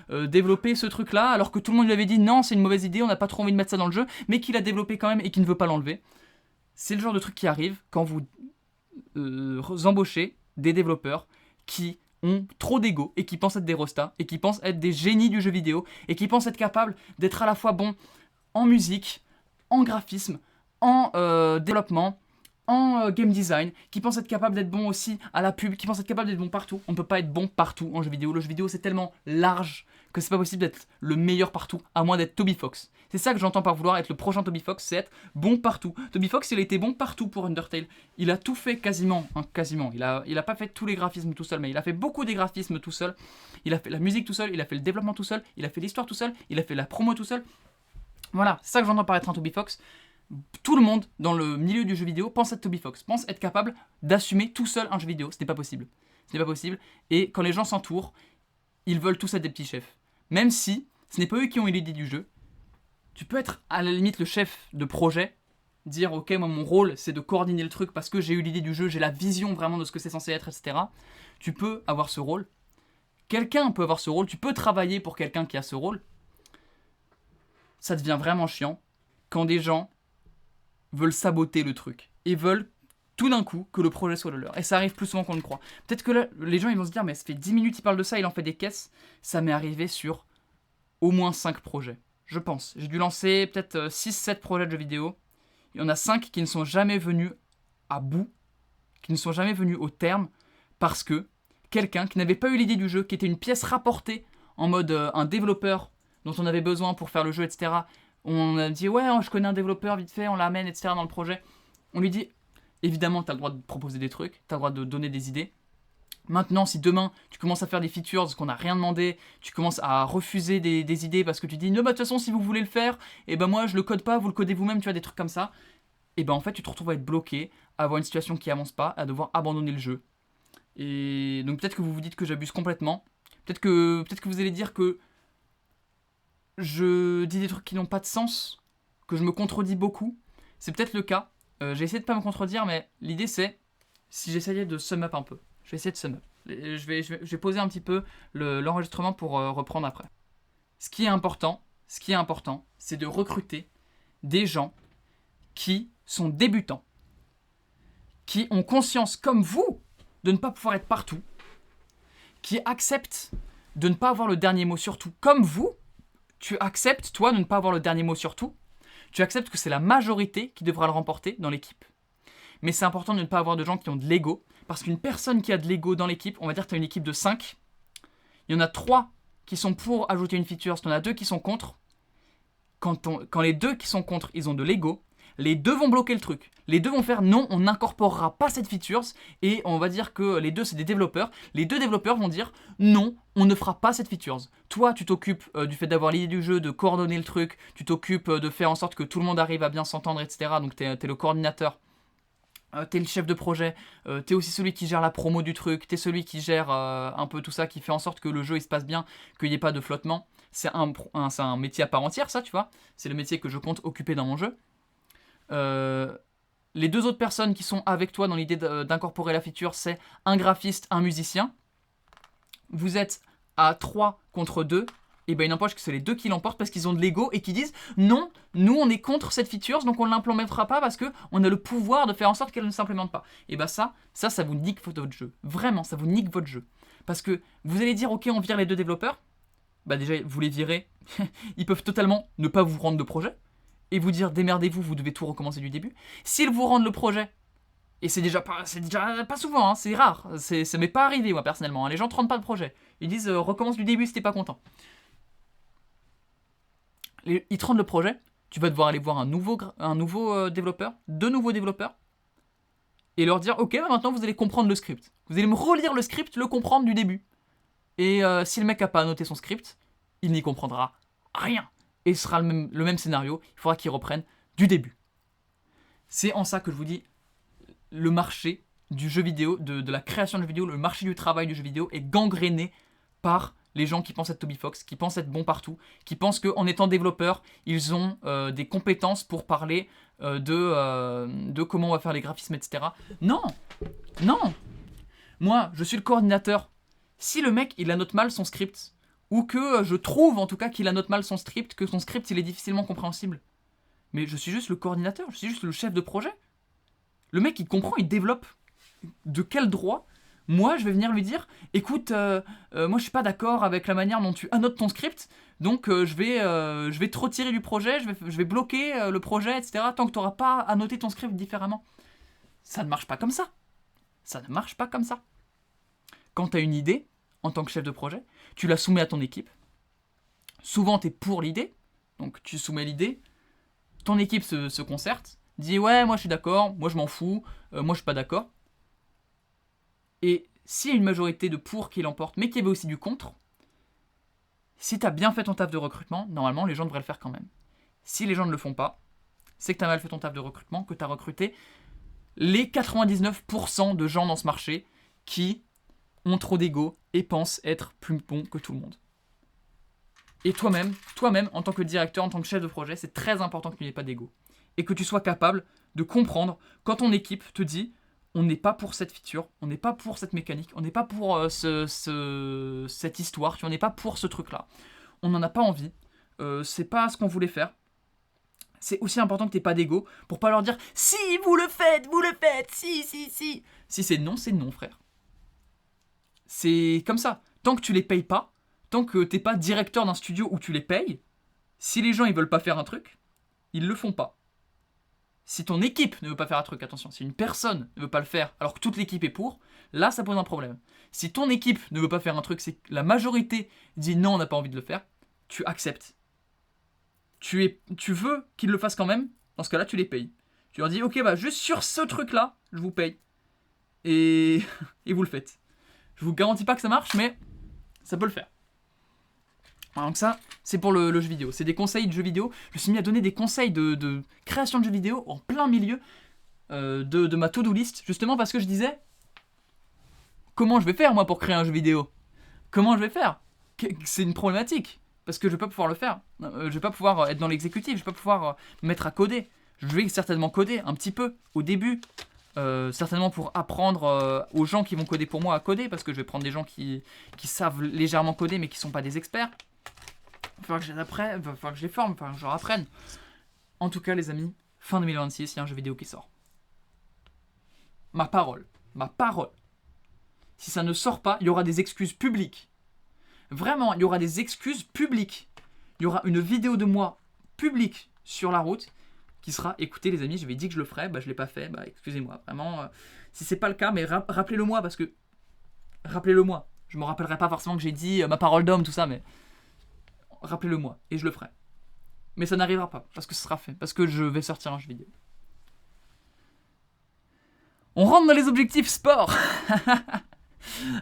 développé ce truc-là, alors que tout le monde lui avait dit non, c'est une mauvaise idée, on n'a pas trop envie de mettre ça dans le jeu, mais qu'il a développé quand même et qui ne veut pas l'enlever. C'est le genre de truc qui arrive quand vous embauchez des développeurs qui ont trop d'ego et qui pensent être des rostas et qui pensent être des génies du jeu vidéo et qui pensent être capables d'être à la fois bons en musique, en graphisme, en développement, en game design, qui pensent être capables d'être bons aussi à la pub, qui pensent être capables d'être bons partout. On ne peut pas être bon partout en jeu vidéo. Le jeu vidéo c'est tellement large que c'est pas possible d'être le meilleur partout, à moins d'être Toby Fox. C'est ça que j'entends par vouloir être le prochain Toby Fox, c'est être bon partout. Toby Fox, il a été bon partout pour Undertale. Il a tout fait quasiment, hein, quasiment. Il a pas fait tous les graphismes tout seul, mais il a fait beaucoup des graphismes tout seul. Il a fait la musique tout seul, il a fait le développement tout seul, il a fait l'histoire tout seul, il a fait la promo tout seul. Voilà, c'est ça que j'entends par être un Toby Fox. Tout le monde dans le milieu du jeu vidéo pense être Toby Fox, pense être capable d'assumer tout seul un jeu vidéo. Ce n'est pas possible. Ce n'est pas possible. Et quand les gens s'entourent, ils veulent tous être des petits chefs. Même si ce n'est pas eux qui ont eu l'idée du jeu, tu peux être à la limite le chef de projet, dire ok, moi mon rôle c'est de coordonner le truc parce que j'ai eu l'idée du jeu, j'ai la vision vraiment de ce que c'est censé être, etc. Tu peux avoir ce rôle. Quelqu'un peut avoir ce rôle, tu peux travailler pour quelqu'un qui a ce rôle. Ça devient vraiment chiant quand des gens veulent saboter le truc et veulent tout d'un coup que le projet soit le leur. Et ça arrive plus souvent qu'on ne croit. Peut-être que là, les gens ils vont se dire mais ça fait 10 minutes il parle de ça, il en fait des caisses. Ça m'est arrivé sur au moins 5 projets. Je pense. J'ai dû lancer peut-être 6-7 projets de jeux vidéo. Il y en a 5 qui ne sont jamais venus à bout, qui ne sont jamais venus au terme, parce que quelqu'un qui n'avait pas eu l'idée du jeu, qui était une pièce rapportée en mode un développeur dont on avait besoin pour faire le jeu, etc. On a dit ouais, je connais un développeur vite fait, on l'amène, etc. dans le projet. On lui dit évidemment, tu as le droit de proposer des trucs, tu as le droit de donner des idées. Maintenant, si demain, tu commences à faire des features qu'on n'a rien demandé, tu commences à refuser des idées parce que tu dis « Non, bah de toute façon, si vous voulez le faire, et ben moi, je le code pas, vous le codez vous-même, tu vois, des trucs comme ça. » Et ben en fait, tu te retrouves à être bloqué, à avoir une situation qui avance pas, à devoir abandonner le jeu. Et donc peut-être que vous vous dites que j'abuse complètement. Peut-être que vous allez dire que je dis des trucs qui n'ont pas de sens, que je me contredis beaucoup. C'est peut-être le cas. J'ai essayé de pas me contredire, mais l'idée c'est, si j'essayais de sum up un peu. Je vais essayer de sum up. Je vais poser un petit peu l'enregistrement pour reprendre après. Ce qui est important, ce qui est important, c'est de recruter des gens qui sont débutants, qui ont conscience, comme vous, de ne pas pouvoir être partout, qui acceptent de ne pas avoir le dernier mot sur tout, comme vous, tu acceptes, toi, de ne pas avoir le dernier mot sur tout, tu acceptes que c'est la majorité qui devra le remporter dans l'équipe. Mais c'est important de ne pas avoir de gens qui ont de l'ego, parce qu'une personne qui a de l'ego dans l'équipe, on va dire que tu as une équipe de 5, il y en a 3 qui sont pour ajouter une feature, il y en a 2 qui sont contre. Quand les 2 qui sont contre, ils ont de l'ego, les 2 vont bloquer le truc. Les 2 vont faire non, on n'incorporera pas cette feature, et on va dire que les 2 c'est des développeurs. Les 2 développeurs vont dire non, on ne fera pas cette feature. Toi, tu t'occupes du fait d'avoir l'idée du jeu, de coordonner le truc, tu t'occupes de faire en sorte que tout le monde arrive à bien s'entendre, etc. Donc tu es le coordinateur. T'es le chef de projet, t'es aussi celui qui gère la promo du truc, t'es celui qui gère un peu tout ça, qui fait en sorte que le jeu il se passe bien, qu'il n'y ait pas de flottement. C'est un métier à part entière, ça, tu vois. C'est le métier que je compte occuper dans mon jeu. Les 2 autres personnes qui sont avec toi dans l'idée d'incorporer la feature, c'est un graphiste, un musicien. Vous êtes à 3 contre 2. Et ben il n'empêche que c'est les 2 qui l'emportent parce qu'ils ont de l'ego et qui disent non, nous on est contre cette feature, donc on ne l'implémentera pas parce qu'on a le pouvoir de faire en sorte qu'elle ne s'implémente pas. Et ben ça vous nique votre jeu. Vraiment, ça vous nique votre jeu. Parce que vous allez dire ok, on vire les 2 développeurs. Bah déjà, vous les virez. Ils peuvent totalement ne pas vous rendre de projet et vous dire démerdez-vous, vous devez tout recommencer du début. S'ils vous rendent le projet, et c'est déjà pas souvent, hein, c'est rare, ça m'est pas arrivé moi personnellement, hein, les gens ne te rendent pas de projet. Ils disent recommence du début si t'es pas content. Ils te rendent le projet, tu vas devoir aller voir un nouveau développeur, 2 nouveaux développeurs, et leur dire ok, bah maintenant vous allez comprendre le script. Vous allez me relire le script, le comprendre du début. Et si le mec n'a pas annoté son script, il n'y comprendra rien. Et ce sera le même scénario, il faudra qu'il reprenne du début. C'est en ça que je vous dis, le marché du jeu vidéo, de la création de jeux vidéo, le marché du travail du jeu vidéo est gangréné par les gens qui pensent être Toby Fox, qui pensent être bons partout, qui pensent qu'en étant développeurs, ils ont des compétences pour parler de comment on va faire les graphismes, etc. Non. Moi, je suis le coordinateur. Si le mec, il annote mal son script, ou que je trouve en tout cas qu'il annote mal son script, que son script, il est difficilement compréhensible, mais je suis juste le coordinateur, je suis juste le chef de projet. Le mec, il comprend, il développe. De quel droit moi, je vais venir lui dire écoute, moi, je suis pas d'accord avec la manière dont tu annotes ton script, donc je vais te retirer du projet, je vais bloquer le projet, etc., tant que tu n'auras pas annoté ton script différemment. Ça ne marche pas comme ça. Ça ne marche pas comme ça. Quand tu as une idée, en tant que chef de projet, tu la soumets à ton équipe. Souvent, tu es pour l'idée, donc tu soumets l'idée, ton équipe se concerte, dit ouais, moi je suis d'accord, moi je m'en fous, moi je suis pas d'accord. Et s'il y a une majorité de pour qui l'emporte, mais qu'il y avait aussi du contre, si tu as bien fait ton taf de recrutement, normalement les gens devraient le faire quand même. Si les gens ne le font pas, c'est que tu as mal fait ton taf de recrutement, que tu as recruté les 99% de gens dans ce marché qui ont trop d'ego et pensent être plus bons que tout le monde. Et toi-même, en tant que directeur, en tant que chef de projet, c'est très important que tu n'aies pas d'ego. Et que tu sois capable de comprendre quand ton équipe te dit on n'est pas pour cette feature, on n'est pas pour cette mécanique, on n'est pas pour cette histoire, on n'est pas pour ce truc-là. On n'en a pas envie, c'est pas ce qu'on voulait faire. C'est aussi important que tu n'aies pas d'ego pour pas leur dire si vous le faites, si. Si c'est non, frère. C'est comme ça. Tant que tu les payes pas, tant que t'es pas directeur d'un studio où tu les payes, si les gens ils veulent pas faire un truc, ils le font pas. Si ton équipe ne veut pas faire un truc, attention, si une personne ne veut pas le faire alors que toute l'équipe est pour, là ça pose un problème. Si ton équipe ne veut pas faire un truc, c'est que la majorité dit non, on n'a pas envie de le faire, tu acceptes. Tu veux qu'ils le fassent quand même, dans ce cas-là tu les payes. Tu leur dis ok, bah juste sur ce truc-là, je vous paye. Et vous le faites. Je vous garantis pas que ça marche, mais ça peut le faire. Donc ça, c'est pour le jeu vidéo. C'est des conseils de jeux vidéo. Je me suis mis à donner des conseils de création de jeux vidéo en plein milieu de ma to-do list, justement parce que je disais comment je vais faire moi pour créer un jeu vidéo ? Comment je vais faire ? C'est une problématique, parce que je vais pas pouvoir le faire. Je vais pas pouvoir être dans l'exécutif, je vais pas pouvoir me mettre à coder. Je vais certainement coder un petit peu au début. Certainement pour apprendre aux gens qui vont coder pour moi à coder, parce que je vais prendre des gens qui savent légèrement coder mais qui ne sont pas des experts. va falloir que je les apprenne, va falloir que je les forme, va falloir que je leur apprenne. En tout cas, les amis, fin 2026, il y a un jeu vidéo qui sort. Ma parole. Si ça ne sort pas, il y aura des excuses publiques. Vraiment, il y aura des excuses publiques. Il y aura une vidéo de moi publique sur la route qui sera, écoutez les amis, je vais dire que je le ferai, je l'ai pas fait, excusez-moi. Vraiment, si c'est pas le cas, mais rappelez-le moi parce que rappelez-le moi. Je me rappellerai pas forcément que j'ai dit ma parole d'homme, tout ça, mais rappelez-le moi et je le ferai. Mais ça n'arrivera pas parce que ce sera fait, parce que je vais sortir un jeu vidéo. On rentre dans les objectifs sport.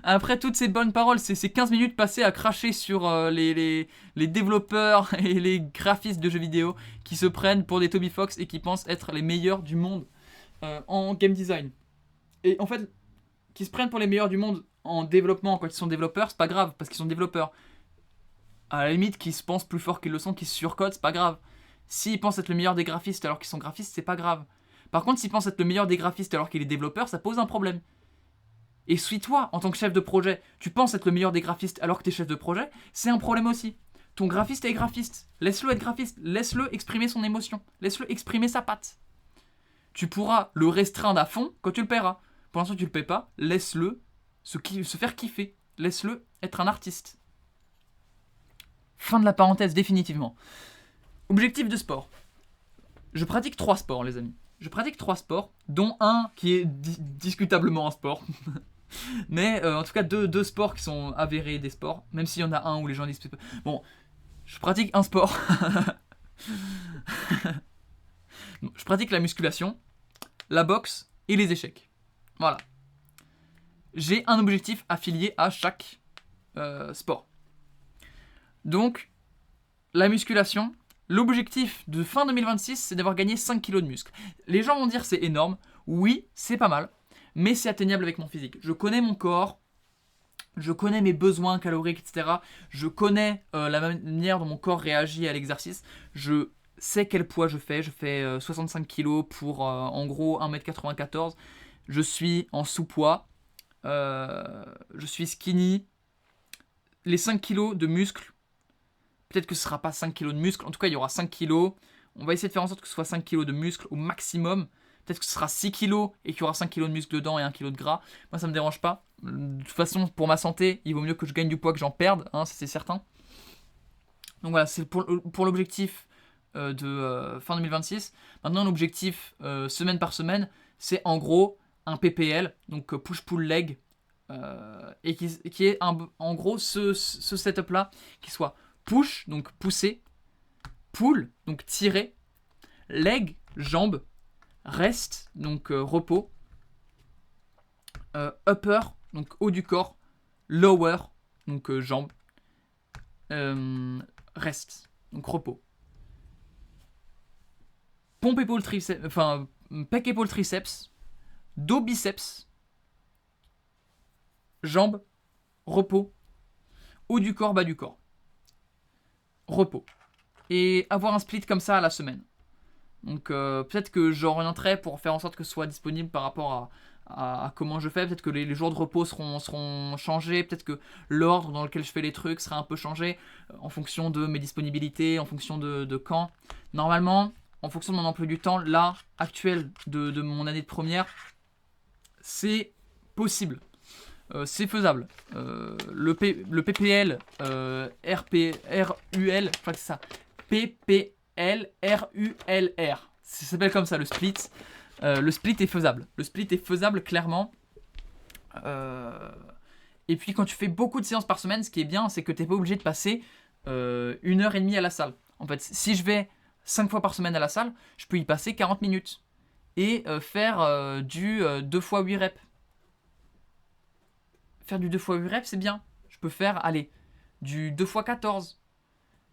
Après toutes ces bonnes paroles, ces 15 minutes passées à cracher sur les développeurs et les graphistes de jeux vidéo qui se prennent pour des Toby Fox et qui pensent être les meilleurs du monde en game design. Et en fait, qui se prennent pour les meilleurs du monde en développement quand ils sont développeurs, c'est pas grave parce qu'ils sont développeurs. À la limite, qu'ils se pensent plus forts qu'ils le sont, qu'ils se surcodent, c'est pas grave. S'ils pensent être le meilleur des graphistes alors qu'ils sont graphistes, c'est pas grave. Par contre, s'ils pensent être le meilleur des graphistes alors qu'il est développeur, ça pose un problème. Et suis-toi, en tant que chef de projet, tu penses être le meilleur des graphistes alors que t'es chef de projet, c'est un problème aussi. Ton graphiste est graphiste. Laisse-le être graphiste. Laisse-le exprimer son émotion. Laisse-le exprimer sa patte. Tu pourras le restreindre à fond quand tu le paieras. Pour l'instant, tu le paies pas. Laisse-le se faire kiffer. Laisse-le être un artiste. Fin de la parenthèse, définitivement. Objectif de sport. Je pratique 3 sports, les amis. Je pratique 3 sports, dont un qui est discutablement un sport. Mais en tout cas, deux sports qui sont avérés des sports. Même s'il y en a un où les gens disent... Bon, je pratique un sport. Je pratique la musculation, la boxe et les échecs. Voilà. J'ai un objectif affilié à chaque sport. Donc, la musculation, l'objectif de fin 2026, c'est d'avoir gagné 5 kilos de muscle. Les gens vont dire c'est énorme. Oui, c'est pas mal. Mais c'est atteignable avec mon physique. Je connais mon corps, je connais mes besoins caloriques, etc. Je connais la manière dont mon corps réagit à l'exercice. Je sais quel poids je fais. Je fais 65 kg pour en gros 1m94. Je suis en sous-poids. Je suis skinny. Les 5 kg de muscle, peut-être que ce ne sera pas 5 kg de muscle. En tout cas, il y aura 5 kg. On va essayer de faire en sorte que ce soit 5 kg de muscle au maximum. Peut-être que ce sera 6 kg et qu'il y aura 5 kg de muscle dedans et 1 kg de gras. Moi, ça ne me dérange pas. De toute façon, pour ma santé, il vaut mieux que je gagne du poids que j'en perde, ça c'est certain. Donc voilà, c'est pour l'objectif de fin 2026. Maintenant, l'objectif semaine par semaine, c'est en gros un PPL, donc push-pull-leg, et qui est en gros ce setup-là, qui soit push, donc pousser, pull, donc tirer, leg, jambe, rest, donc repos, upper, donc haut du corps, lower, donc jambes, rest, donc repos. Pompe épaule triceps, enfin pec épaule triceps, dos biceps, jambes, repos, haut du corps, bas du corps, repos. Et avoir un split comme ça à la semaine. Donc peut-être que j'orienterai pour faire en sorte que ce soit disponible par rapport à comment je fais. Peut-être que les jours de repos seront changés. Peut-être que l'ordre dans lequel je fais les trucs sera un peu changé en fonction de mes disponibilités, en fonction de quand. Normalement, en fonction de mon emploi du temps, là, actuel de mon année de première, c'est possible. C'est faisable. Le PPL, RUL, je crois que c'est ça. PPL-RULR. Ça s'appelle comme ça, le split. Le split est faisable. Le split est faisable, clairement. Et puis, quand tu fais beaucoup de séances par semaine, ce qui est bien, c'est que tu n'es pas obligé de passer 1h30 à la salle. En fait, si je vais 5 fois par semaine à la salle, je peux y passer 40 minutes. Et faire du 2 x 8 reps. Faire du 2 x 8 reps, c'est bien. Je peux faire, du 2 x 14.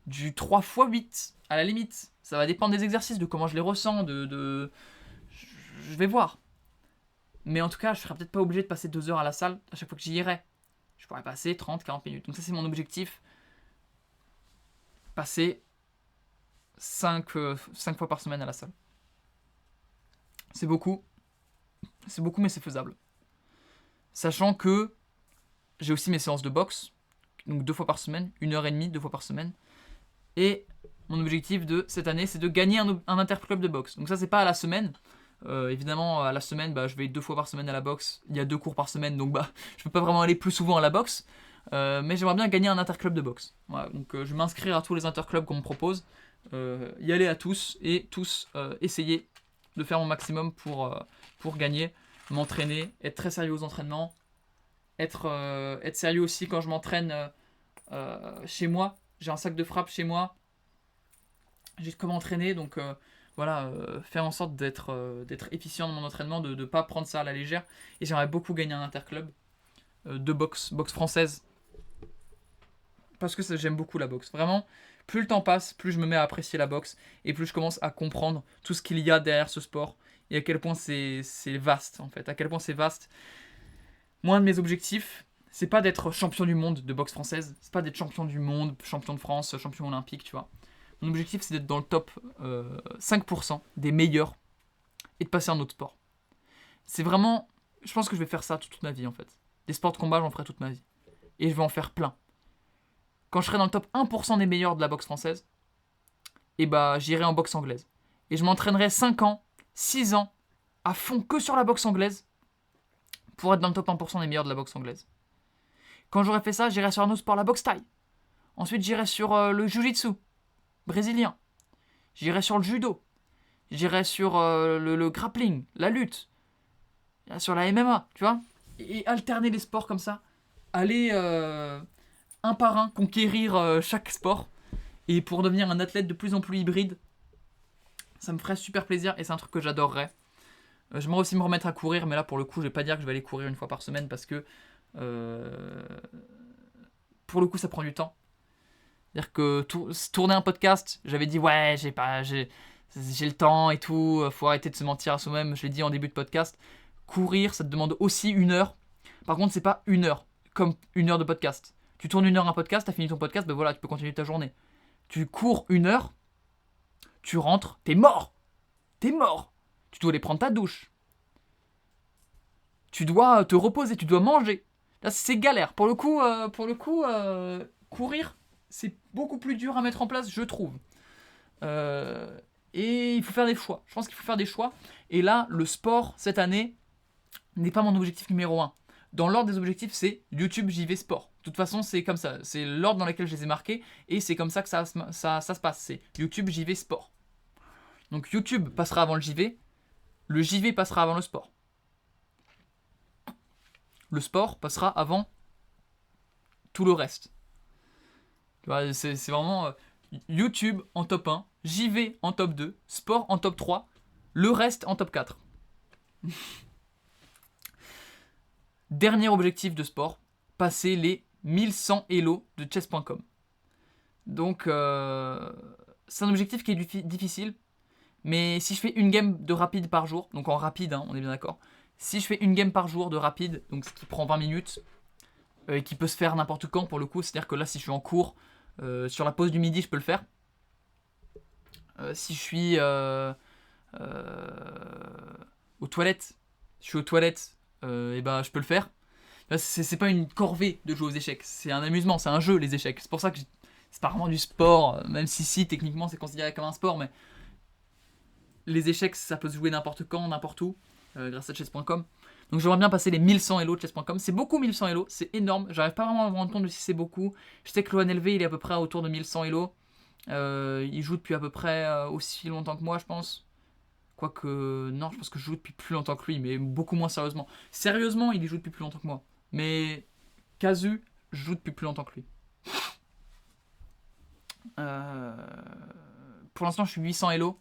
Du 3 x 8, à la limite. Ça va dépendre des exercices, de comment je les ressens, Je vais voir. Mais en tout cas, je serai peut-être pas obligé de passer 2 heures à la salle à chaque fois que j'y irai. Je pourrais passer 30-40 minutes. Donc ça, c'est mon objectif. Passer 5 fois par semaine à la salle. C'est beaucoup. C'est beaucoup, mais c'est faisable. Sachant que j'ai aussi mes séances de boxe. Donc 2 fois par semaine, 1h30, 2 fois par semaine. Et mon objectif de cette année, c'est de gagner un interclub de boxe. Donc ça, c'est pas à la semaine. Évidemment, à la semaine, je vais 2 fois par semaine à la boxe. Il y a 2 cours par semaine, donc je peux pas vraiment aller plus souvent à la boxe. Mais j'aimerais bien gagner un interclub de boxe. Voilà, donc je vais m'inscrire à tous les interclubs qu'on me propose. Y aller à tous et tous essayer de faire mon maximum pour gagner, m'entraîner, être très sérieux aux entraînements, être sérieux aussi quand je m'entraîne chez moi. J'ai un sac de frappe chez moi. J'ai comment m'entraîner, donc voilà, faire en sorte d'être efficient dans mon entraînement, de ne pas prendre ça à la légère. Et j'aimerais beaucoup gagner un interclub de boxe française. Parce que j'aime beaucoup la boxe. Vraiment, plus le temps passe, plus je me mets à apprécier la boxe et plus je commence à comprendre tout ce qu'il y a derrière ce sport et à quel point c'est vaste en fait. À quel point c'est vaste. Moi, un de mes objectifs, c'est pas d'être champion du monde de boxe française, c'est pas d'être champion du monde, champion de France, champion olympique, tu vois. Mon objectif, c'est d'être dans le top 5% des meilleurs et de passer à un autre sport. C'est vraiment. Je pense que je vais faire ça toute ma vie en fait. Des sports de combat, j'en ferai toute ma vie. Et je vais en faire plein. Quand je serai dans le top 1% des meilleurs de la boxe française, et j'irai en boxe anglaise. Et je m'entraînerai 5 ans, 6 ans, à fond que sur la boxe anglaise, pour être dans le top 1% des meilleurs de la boxe anglaise. Quand j'aurai fait ça, j'irai sur un autre sport, la boxe thaï. Ensuite, j'irai sur le jiu-jitsu brésilien. J'irai sur le judo. J'irai sur le grappling, la lutte. Sur la MMA, tu vois. Et alterner les sports comme ça. Aller un par un, conquérir chaque sport. Et pour devenir un athlète de plus en plus hybride, ça me ferait super plaisir et c'est un truc que j'adorerais. J'aimerais aussi me remettre à courir, mais là pour le coup, je vais pas dire que je vais aller courir 1 fois par semaine parce que pour le coup, ça prend du temps. C'est-à-dire que tourner un podcast, j'avais dit ouais, j'ai le temps et tout, faut arrêter de se mentir à soi-même, je l'ai dit en début de podcast. Courir, ça te demande aussi 1 heure. Par contre, c'est pas 1 heure, comme 1 heure de podcast. Tu tournes 1 heure un podcast, t'as fini ton podcast, voilà, tu peux continuer ta journée. Tu cours 1 heure, tu rentres, t'es mort. T'es mort. Tu dois aller prendre ta douche. Tu dois te reposer, tu dois manger. Là, c'est galère. Pour le coup, courir, c'est beaucoup plus dur à mettre en place, je trouve. Et il faut faire des choix. Je pense qu'il faut faire des choix. Et là, le sport, cette année, n'est pas mon objectif numéro 1. Dans l'ordre des objectifs, c'est YouTube, JV, sport. De toute façon, c'est comme ça. C'est l'ordre dans lequel je les ai marqués. Et c'est comme ça que ça se passe. C'est YouTube, JV, sport. Donc YouTube passera avant le JV. Le JV passera avant le sport. Le sport passera avant tout le reste. C'est vraiment YouTube en top 1, JV en top 2, sport en top 3, le reste en top 4. Dernier objectif de sport, passer les 1100 Elo de chess.com. Donc c'est un objectif qui est difficile, mais si je fais 1 game de rapide par jour, donc en rapide, on est bien d'accord, si je fais 1 game par jour de rapide, donc ce qui prend 20 minutes, et qui peut se faire n'importe quand pour le coup, c'est-à-dire que là si je suis en cours, sur la pause du midi je peux le faire. Si je suis aux toilettes, je peux le faire. C'est pas une corvée de jouer aux échecs, c'est un amusement, c'est un jeu les échecs. C'est pour ça que c'est pas vraiment du sport, même si techniquement c'est considéré comme un sport, mais les échecs ça peut se jouer n'importe quand, n'importe où, grâce à chess.com. Donc j'aimerais bien passer les 1100 Elo de chess.com. C'est beaucoup 1100 Elo, c'est énorme. J'arrive pas vraiment à me rendre compte de si c'est beaucoup. Je sais que Loan LV il est à peu près autour de 1100 Elo. Il joue depuis à peu près aussi longtemps que moi, je pense. Quoique, non, je pense que je joue depuis plus longtemps que lui, mais beaucoup moins sérieusement. Sérieusement, il y joue depuis plus longtemps que moi. Mais Kazu, je joue depuis plus longtemps que lui. Pour l'instant, je suis 800 Elo.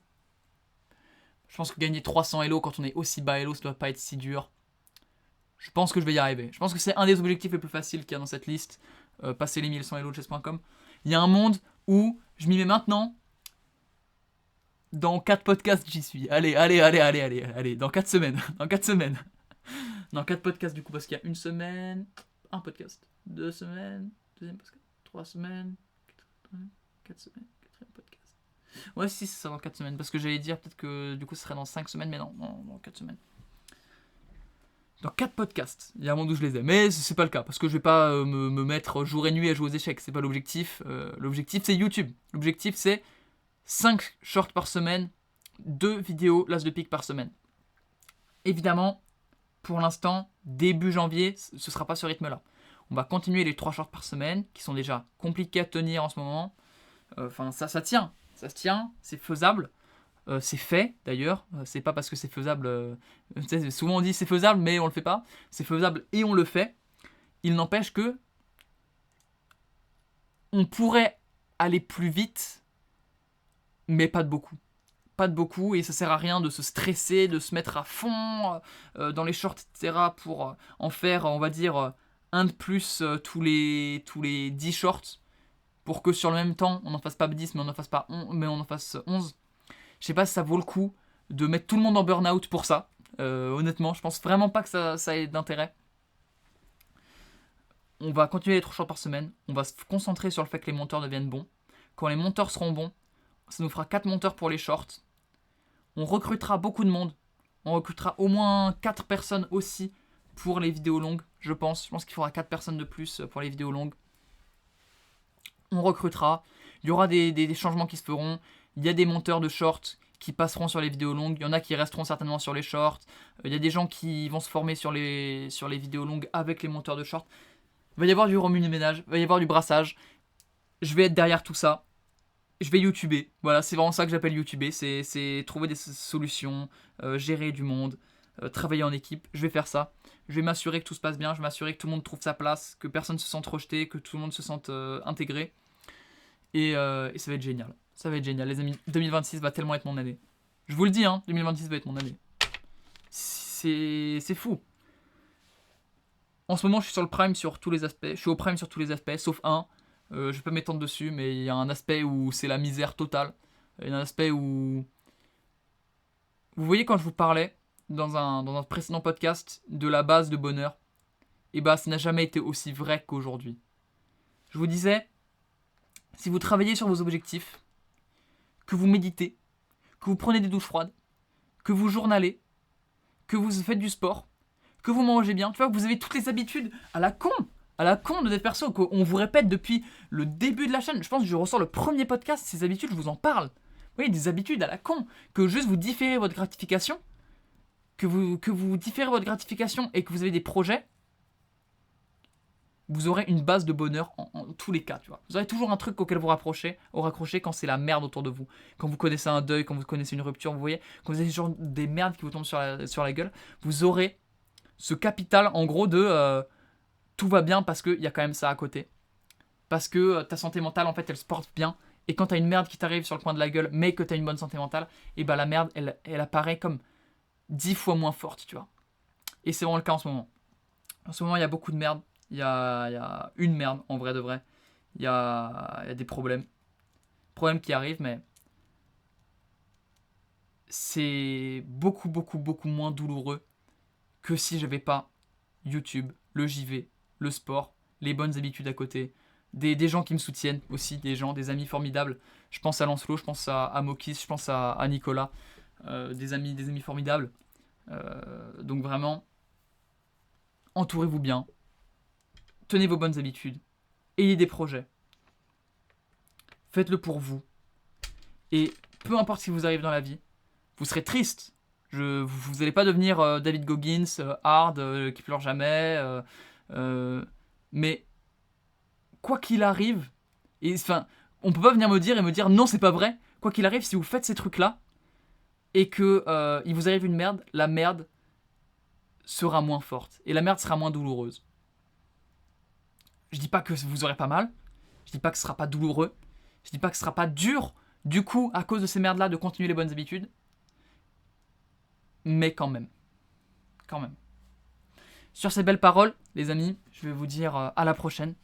Je pense que gagner 300 Elo quand on est aussi bas Elo, ça doit pas être si dur. Je pense que je vais y arriver. Je pense que c'est un des objectifs les plus faciles qu'il y a dans cette liste. Passer les 1100 Elo de chess.com. Il y a un monde où je m'y mets maintenant. Dans 4 podcasts, j'y suis. Allez. Dans 4 semaines. Dans 4 semaines. Dans 4 podcasts, du coup, parce qu'il y a 1 semaine, un podcast. 2 semaines, 2e podcast. 3 semaines, 4 semaines, 4e podcast. Ouais, si, c'est ça, dans 4 semaines. Parce que j'allais dire peut-être que du coup, ce serait dans 5 semaines, mais non, dans 4 semaines. dans 4 podcasts. Il y a un monde où je les ai. Mais c'est pas le cas, parce que je vais pas me mettre jour et nuit à jouer aux échecs. C'est pas l'objectif. L'objectif, c'est YouTube. L'objectif, c'est 5 shorts par semaine, 2 vidéos l'as de pique par semaine. Évidemment, pour l'instant, début janvier, ce sera pas ce rythme-là. On va continuer les 3 shorts par semaine, qui sont déjà compliqués à tenir en ce moment. Enfin, ça tient. Ça se tient, c'est faisable. C'est fait d'ailleurs, c'est pas parce que c'est faisable, souvent on dit c'est faisable mais on le fait pas, c'est faisable et on le fait. Il n'empêche que on pourrait aller plus vite, mais pas de beaucoup. Pas de beaucoup, et ça sert à rien de se stresser, de se mettre à fond dans les shorts, etc. pour en faire, on va dire, un de plus tous les 10 shorts, pour que sur le même temps, on n'en fasse pas 10, mais on en fasse 11. Je sais pas si ça vaut le coup de mettre tout le monde en burn-out pour ça. Honnêtement, je pense vraiment pas que ça ait d'intérêt. On va continuer les 3 shorts par semaine. On va se concentrer sur le fait que les monteurs deviennent bons. Quand les monteurs seront bons, ça nous fera 4 monteurs pour les shorts. On recrutera beaucoup de monde. On recrutera au moins 4 personnes aussi pour les vidéos longues, je pense. Je pense qu'il faudra 4 personnes de plus pour les vidéos longues. On recrutera. Il y aura des changements qui se feront. Il y a des monteurs de shorts qui passeront sur les vidéos longues. Il y en a qui resteront certainement sur les shorts. Il y a des gens qui vont se former sur les vidéos longues avec les monteurs de shorts. Il va y avoir du remue-ménage. Il va y avoir du brassage. Je vais être derrière tout ça. Je vais YouTuber. Voilà, c'est vraiment ça que j'appelle YouTuber. C'est trouver des solutions, gérer du monde, travailler en équipe. Je vais faire ça. Je vais m'assurer que tout se passe bien. Je vais m'assurer que tout le monde trouve sa place, que personne ne se sente rejeté, que tout le monde se sente intégré. Et ça va être génial. Ça va être génial, les amis. 2026 va tellement être mon année. Je vous le dis, 2026 va être mon année. C'est fou. En ce moment, je suis sur le prime sur tous les aspects. Je suis au prime sur tous les aspects, sauf un. Je vais pas m'étendre dessus, mais il y a un aspect où c'est la misère totale. Il y a un aspect où... Vous voyez, quand je vous parlais, dans un précédent podcast, de la base de bonheur, et bah, ça n'a jamais été aussi vrai qu'aujourd'hui. Je vous disais, si vous travaillez sur vos objectifs, que vous méditez, que vous prenez des douches froides, que vous journalez, que vous faites du sport, que vous mangez bien, tu vois, que vous avez toutes les habitudes à la con de cette personne qu'on vous répète depuis le début de la chaîne. Je pense que je ressors le premier podcast, ces habitudes, je vous en parle. Vous voyez, des habitudes à la con, que juste vous différez votre gratification, que vous différez votre gratification et que vous avez des projets, vous aurez une base de bonheur en tous les cas, tu vois. Vous aurez toujours un truc auquel vous raccrochez quand c'est la merde autour de vous. Quand vous connaissez un deuil, quand vous connaissez une rupture, vous voyez, quand vous avez genre des merdes qui vous tombent sur la gueule, vous aurez ce capital, en gros, de tout va bien parce qu'il y a quand même ça à côté. Parce que ta santé mentale, en fait, elle se porte bien. Et quand t'as une merde qui t'arrive sur le coin de la gueule, mais que t'as une bonne santé mentale, et bah la merde, elle apparaît comme 10 fois moins forte, tu vois. Et c'est vraiment le cas en ce moment. En ce moment, il y a beaucoup de merde. Il y a une merde, en vrai de vrai. Il y a des problèmes. Problèmes qui arrivent, mais c'est beaucoup, beaucoup, beaucoup moins douloureux que si j'avais pas YouTube, le JV, le sport, les bonnes habitudes à côté, des gens qui me soutiennent aussi, des amis formidables. Je pense à Lancelot, je pense à Mokis, je pense à Nicolas, des amis formidables. Donc vraiment, entourez-vous bien, tenez vos bonnes habitudes, ayez des projets, faites-le pour vous, et peu importe ce qui vous arrive dans la vie, vous serez triste. Vous n'allez pas devenir David Goggins, hard, qui pleure jamais, mais quoi qu'il arrive, on peut pas venir me dire non, c'est pas vrai. Quoi qu'il arrive, si vous faites ces trucs-là et que il vous arrive une merde, la merde sera moins forte et la merde sera moins douloureuse. Je dis pas que vous aurez pas mal, je dis pas que ce sera pas douloureux, je dis pas que ce sera pas dur, du coup, à cause de ces merdes-là, de continuer les bonnes habitudes, mais quand même. Sur ces belles paroles, les amis, je vais vous dire à la prochaine.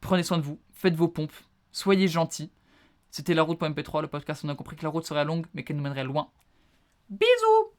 Prenez soin de vous, faites vos pompes, soyez gentils. C'était La Route.mp3, le podcast où on a compris que la route serait longue, mais qu'elle nous mènerait loin. Bisous!